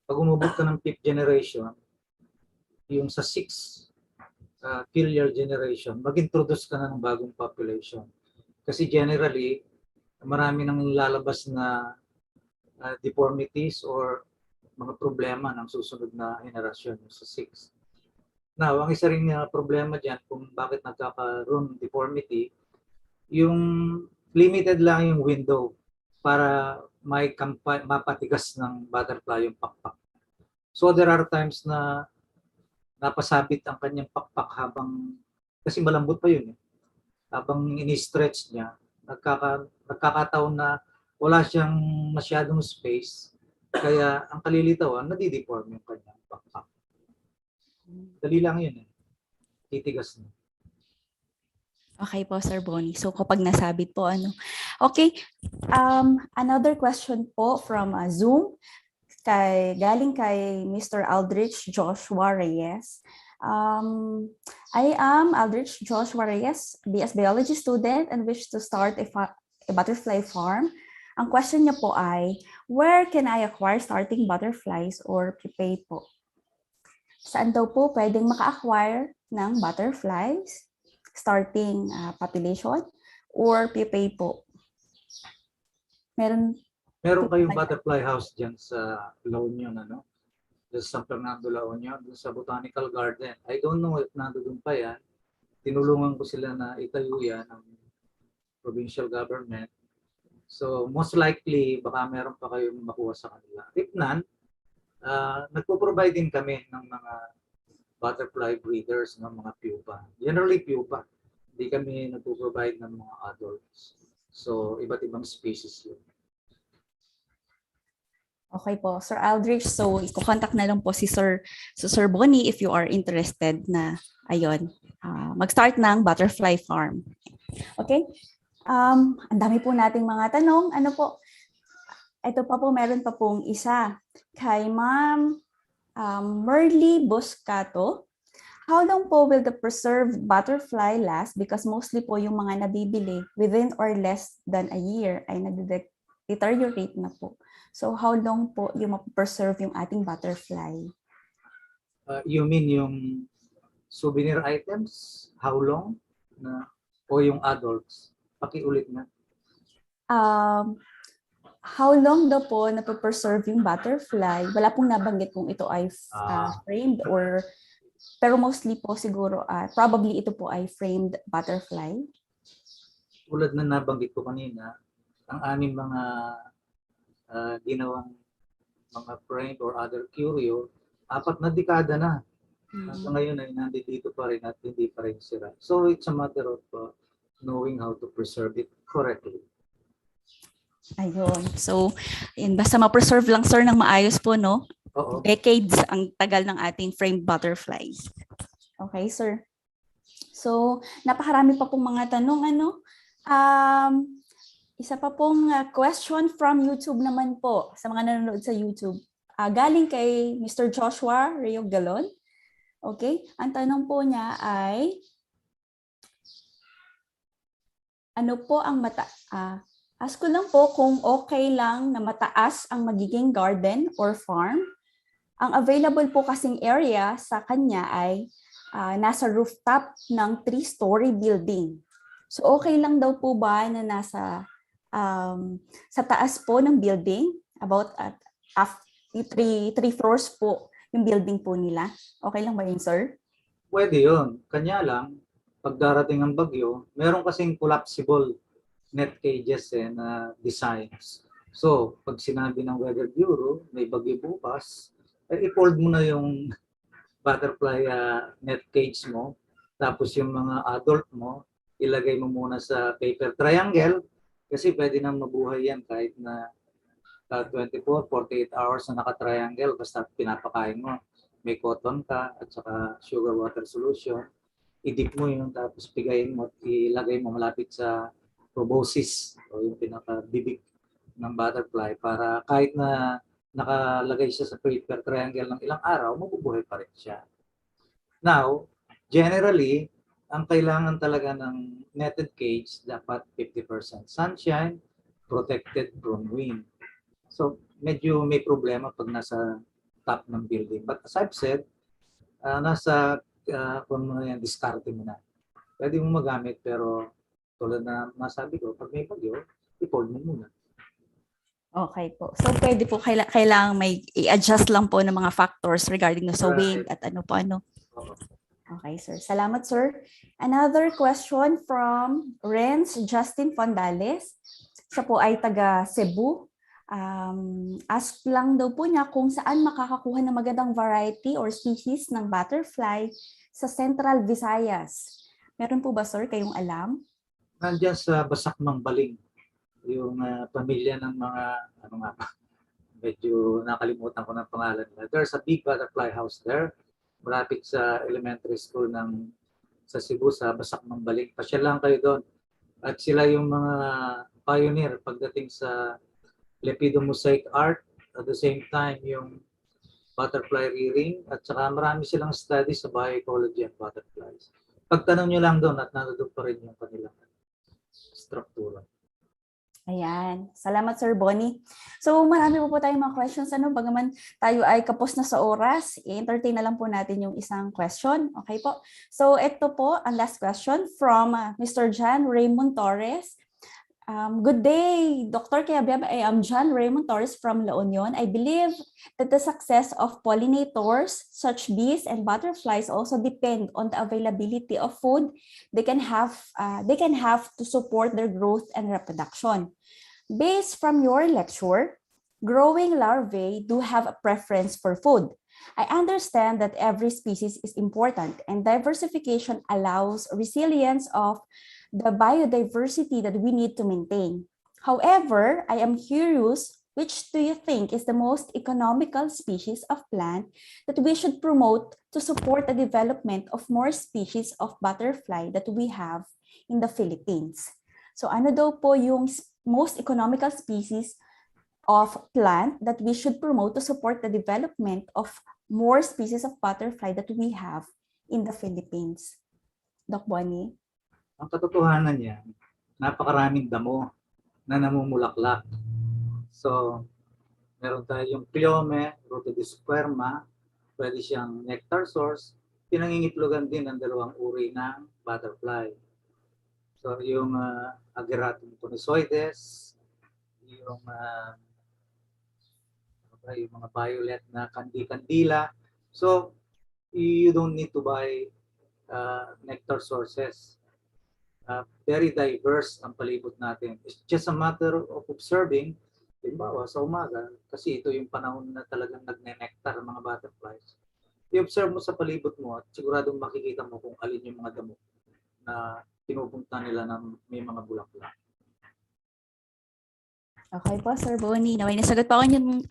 pag umubot ka ng 5th generation, yung sa 6th filial generation, mag-introduce ka na ng bagong population. Kasi generally, marami nang lalabas na deformities or mga problema ng susunod na henerasyon sa 6. Now, ang isa ring problema dyan kung bakit nagkakaroon deformity, yung limited lang yung window para may mapatigas ng butterfly yung pakpak. So there are times na napasabit ang kanyang pakpak habang, kasi malambot pa yun habang ini-stretch niya, nagkakataon na wala siyang masyadong space, kaya ang kalilitawan, nadideform yung kanyang pakpak. Dali lang yun titigas na. Okay po, Sir Bonnie. So kapag nasabit po, ano. Okay, another question po from Zoom, galing kay Mr. Aldrich Joshua Reyes. I am Aldrich Joshua Reyes, BS Biology student and wish to start a butterfly farm. Ang question niya po ay, where can I acquire starting butterflies or pupae po? Saan daw po pwedeng maka-acquire ng butterflies, starting population, or pupae po? Meron kayong butterfly house dyan sa La Union, sa San Fernando, La Union, sa Botanical Garden. I don't know if nandoon pa yan. Tinulungan ko sila na itayo yan ng provincial government. So most likely, baka meron pa kayong makuha sa kanila. If none, nagpo-provide din kami ng mga butterfly breeders ng mga pupa. Generally pupa. Hindi kami nagpo-provide ng mga adults. So iba't ibang species yun. Okay po, Sir Aldrich. So, i-contact na lang po si Sir Bonnie if you are interested na, mag-start ng butterfly farm. Okay? Ang dami po nating mga tanong. Ano po? Ito pa po, meron pa pong isa. Kay Ma'am Merly Boscato. How long po will the preserved butterfly last? Because mostly po yung mga nabibili within or less than a year ay nag-deteriorate na po. So how long po yung ma-preserve yung ating butterfly? You mean yung souvenir items? How long? O yung adults? Pakiulit na. How long daw po na-preserve yung butterfly? Wala pong nabanggit kung ito ay framed or, pero mostly po siguro, probably ito po ay framed butterfly. Tulad na nabanggit ko kanina, ang aming mga ginawang mga framed or other curio, 4 na dekada na. Hanggang ngayon ay nandito pa rin at hindi pa rin sira. So it's a matter of knowing how to preserve it correctly. Ayun. So, basta ma-preserve lang, sir, ng maayos po, no? Oo. Decades ang tagal ng ating framed butterflies. Okay, sir. So, napakarami pa pong mga tanong, isa pa pong question from YouTube naman po sa mga nanonood sa YouTube. Galing kay Mr. Joshua Rio Galon. Okay? Ang tanong po niya ay, ano po ang ask ko lang po kung okay lang na mataas ang magiging garden or farm. Ang available po kasing area sa kanya ay nasa rooftop ng 3-story building. So okay lang daw po ba na nasa sa taas po ng building, about 3 floors po yung building po nila? Okay lang ba yun, sir? Pwede yun. Kanya lang, pag darating ang bagyo, meron kasing collapsible net cages na designs. So, pag sinabi ng Weather Bureau, may bagyo bukas, i-fold mo na yung butterfly net cage mo, tapos yung mga adult mo, ilagay mo muna sa paper triangle kasi pwede nang mabuhay yan kahit na 24, 48 hours na naka-triangle basta pinapakain mo. May cotton ka at saka sugar water solution. I-dip mo yun tapos pigayin mo at ilagay mo malapit sa proboscis o yung pinaka-bibig ng butterfly para kahit na nakalagay siya sa paper triangle ng ilang araw, mabubuhay pa rin siya. Now, generally, ang kailangan talaga ng netted cage dapat 50% sunshine, protected from wind. So, medyo may problema pag nasa top ng building. But as I've said, kung ano yan, diskarte mo na. Pwede mo magamit pero tulad na masabi ko, pag may bagyo, i-fold mo muna. Okay po. So pwede po kailangan may i-adjust lang po ng mga factors regarding sa wind at ano po ano. Okay, sir. Salamat, sir. Another question from Renz Justin Fondales. Siya po ay taga Cebu. Ask lang daw po niya kung saan makakakuha ng magandang variety or species ng butterfly sa Central Visayas. Meron po ba, sir, kayong alam? Nandiyan sa Basakmang Baling, yung pamilya ng mga, ano nga ba, medyo nakalimutan ko ng pangalan nila. There's a big butterfly house there, malapit sa elementary school sa Cebu, sa Basakmang Baling. Pasyal lang kayo doon. At sila yung mga pioneer pagdating sa Lepido mosaic art, at the same time yung butterfly rearing, at saka marami silang studies sa bioecology and butterflies. Pagtanong nyo lang doon at nandun pa rin yung kanilang struktura. Ayan. Salamat, Sir Bonnie. So marami po tayong mga questions. Bagaman tayo ay kapos na sa oras, i-entertain na lang po natin yung isang question. Okay po. So ito po ang last question from Mr. John Raymond Torres. Good day, Dr. Kayabyab. I am John Raymond Torres from La Union. I believe that the success of pollinators, such bees and butterflies, also depend on the availability of food they can have to support their growth and reproduction. Based from your lecture, growing larvae do have a preference for food. I understand that every species is important and diversification allows resilience of the biodiversity that we need to maintain. However, I am curious, which do you think is the most economical species of plant that we should promote to support the development of more species of butterfly that we have in the Philippines? So ano daw po yung most economical species of plant that we should promote to support the development of more species of butterfly that we have in the Philippines? Doc Bonnie? Ang katotohanan niya, napakaraming damo na namumulaklak. So, meron tayong Cleome, Rotodisperma, pwede siyang nectar source, pinangingitlogan din ng dalawang uri ng butterfly. So, yung Ageratum conisoides, yung mga violet na kandi-kandila. So, you don't need to buy nectar sources. Very diverse ang palibot natin. It's just a matter of observing, halimbawa sa umaga, kasi ito yung panahon na talagang nagne-nectar ang mga butterflies. I-observe mo sa palibot mo at siguradong makikita mo kung alin yung mga damo na pinupunta nila ng may mga bulaklak. Okay po, Sir Bonnie. Naway nasagot pa ko yung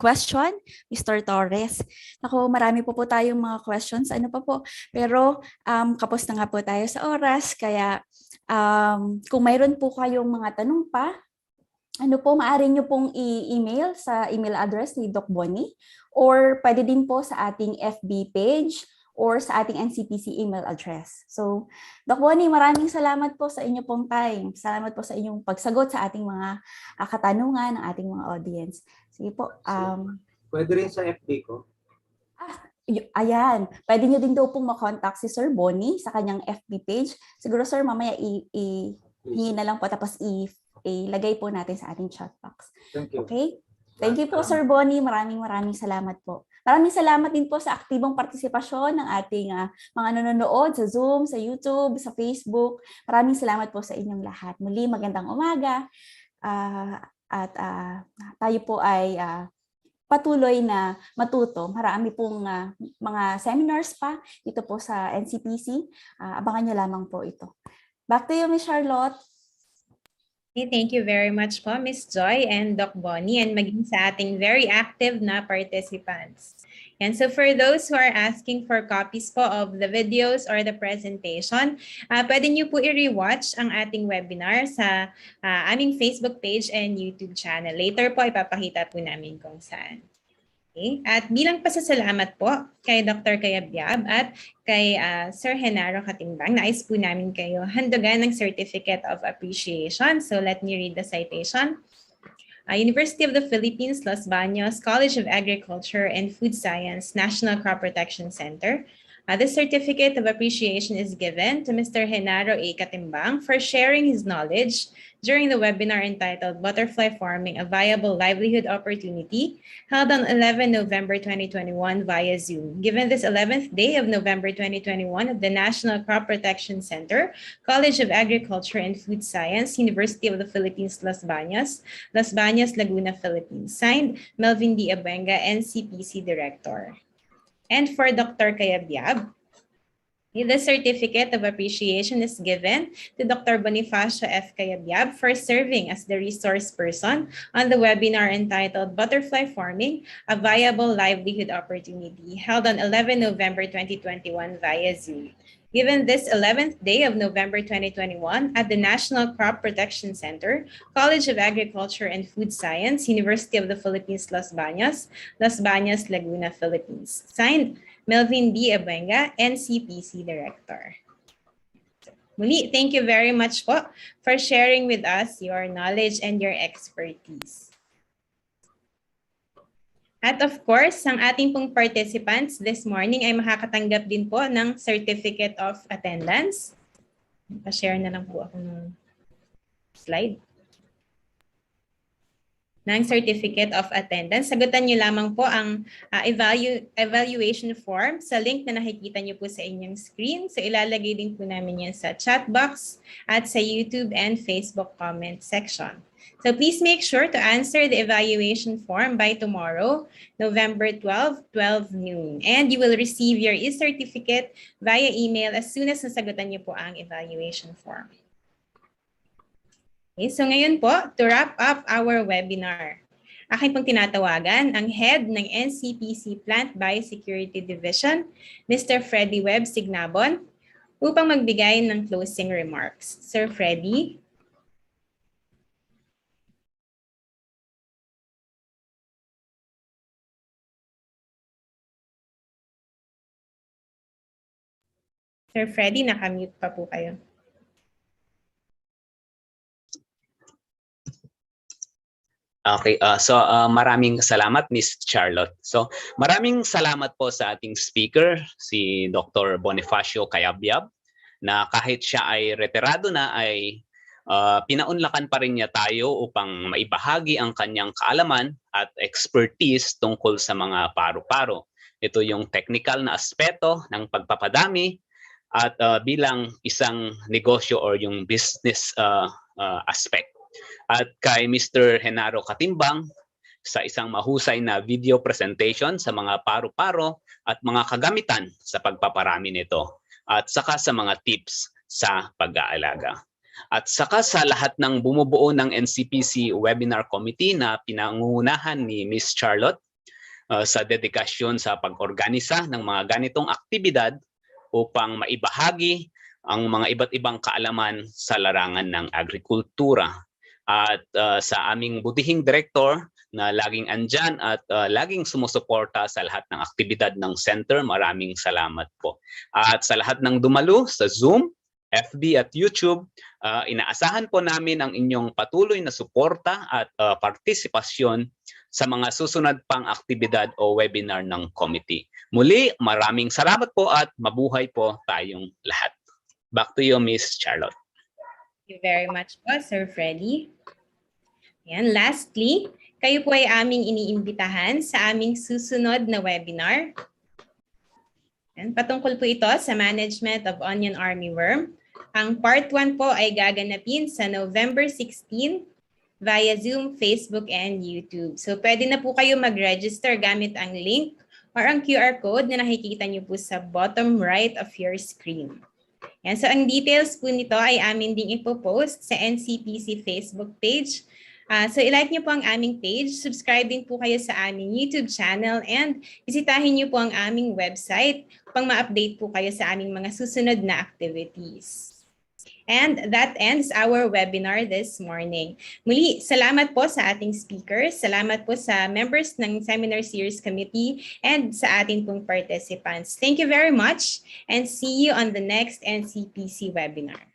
question, Mr. Torres. Ako, marami po tayong mga questions. Ano pa po? Pero kapos na nga po tayo sa oras. Kaya kung mayroon po kayong mga tanong pa, ano po, maaari nyo pong i-email sa email address ni Doc Bonnie or pwede din po sa ating FB page or sa ating NCPC email address. So, Doc Bonnie, maraming salamat po sa inyo pong time. Salamat po sa inyong pagsagot sa ating mga katanungan ng ating mga audience. Sige po. Pwede rin sa FB ko. Ayan. Pwede nyo din daw pong makontakt si Sir Bonnie sa kanyang FB page. Siguro, sir, mamaya hingi na lang po tapos ilagay po natin sa ating chat box. Thank you. Okay? Thank you po, Sir Bonnie. Maraming salamat po. Maraming salamat din po sa aktibong partisipasyon ng ating mga nanonood sa Zoom, sa YouTube, sa Facebook. Maraming salamat po sa inyong lahat. Muli, magandang umaga. At tayo po ay patuloy na matuto. Marami pong mga seminars pa dito po sa NCPC. Abangan nyo lamang po ito. Back to you, Ms. Charlotte. Okay, thank you very much po, Ms. Joy and Doc Bonnie, and maging sa ating very active na participants. And so for those who are asking for copies po of the videos or the presentation, pwede niyo po i-rewatch ang ating webinar sa aming Facebook page and YouTube channel. Later po, ipapakita po namin kung saan. Okay. At bilang pasasalamat po kay Dr. Cayabyab at kay Sir Genaro Katimbang, nais po namin kayo handugan ng Certificate of Appreciation. So let me read the citation. University of the Philippines, Los Baños, College of Agriculture and Food Science, National Crop Protection Center. This certificate of appreciation is given to Mr. Genaro A. Katimbang for sharing his knowledge during the webinar entitled Butterfly Farming, a Viable Livelihood Opportunity, held on 11 November 2021 via Zoom. Given this 11th day of November 2021 of the National Crop Protection Center, College of Agriculture and Food Science, University of the Philippines, Los Baños, Laguna, Philippines. Signed, Melvin D. Abenga, NCPC Director. And for Dr. Cayabyab, the Certificate of Appreciation is given to Dr. Bonifacio F. Cayabyab for serving as the resource person on the webinar entitled Butterfly Farming, a Viable Livelihood Opportunity, held on 11 November 2021 via Zoom. Given this 11th day of November 2021 at the National Crop Protection Center, College of Agriculture and Food Science, University of the Philippines, Los Baños, Laguna, Philippines. Signed, Melvin D. Abenga, NCPC Director. Muli, thank you very much po for sharing with us your knowledge and your expertise. At of course, ang ating pong participants this morning ay makakatanggap din po ng Certificate of Attendance. Pa-share na lang po ako ng slide. Ng Certificate of Attendance. Sagutan niyo lamang po ang evaluation form sa link na nakikita niyo po sa inyong screen. So ilalagay din po namin yan sa chat box at sa YouTube and Facebook comment section. So please make sure to answer the evaluation form by tomorrow, November 12, 12 noon. And you will receive your e-certificate via email as soon as nasagutan niyo po ang evaluation form. Okay, so ngayon po, to wrap up our webinar, akin pong tinatawagan ang Head ng NCPC Plant Biosecurity Division, Mr. Freddy Webb Signabon, upang magbigay ng closing remarks. Sir Freddy? Sir Freddy, nakamute pa po kayo. Okay, maraming salamat, Miss Charlotte. So maraming salamat po sa ating speaker, si Dr. Bonifacio Cayabyab, na kahit siya ay retirado na ay pinaunlakan pa rin niya tayo upang maibahagi ang kanyang kaalaman at expertise tungkol sa mga paru-paro. Ito yung technical na aspeto ng pagpapadami at bilang isang negosyo or yung business aspect. At kay Mr. Genaro Katimbang sa isang mahusay na video presentation sa mga paru-paro at mga kagamitan sa pagpaparami nito at saka sa mga tips sa pag-aalaga. At saka sa lahat ng bumubuo ng NCPC Webinar Committee na pinangungunahan ni Miss Charlotte sa dedikasyon sa pag-organisa ng mga ganitong aktibidad upang maibahagi ang mga iba't ibang kaalaman sa larangan ng agrikultura. At sa aming butihing director na laging andyan at laging sumusuporta sa lahat ng aktibidad ng center, maraming salamat po. At sa lahat ng dumalo sa Zoom, FB at YouTube, inaasahan po namin ang inyong patuloy na suporta at partisipasyon sa mga susunod pang aktibidad o webinar ng committee. Muli, maraming salamat po at mabuhay po tayong lahat. Back to you, Miss Charlotte. Thank you very much po, Sir Freddy. Yan. Lastly, kayo po ay aming iniimbitahan sa aming susunod na webinar. Yan. Patungkol po ito sa management of onion armyworm. Ang part 1 po ay gaganapin sa November 16 via Zoom, Facebook, and YouTube. So pwede na po kayo mag-register gamit ang link or ang QR code na nakikita niyo po sa bottom right of your screen. Yan. So ang details po nito ay amin ding ipopost sa NCPC Facebook page. So ilike niyo po ang aming page, subscribe din po kayo sa aming YouTube channel, and bisitahin niyo po ang aming website upang ma-update po kayo sa aming mga susunod na activities. And that ends our webinar this morning. Muli, salamat po sa ating speakers, salamat po sa members ng Seminar Series Committee, and sa ating pong participants. Thank you very much, and see you on the next NCPC webinar.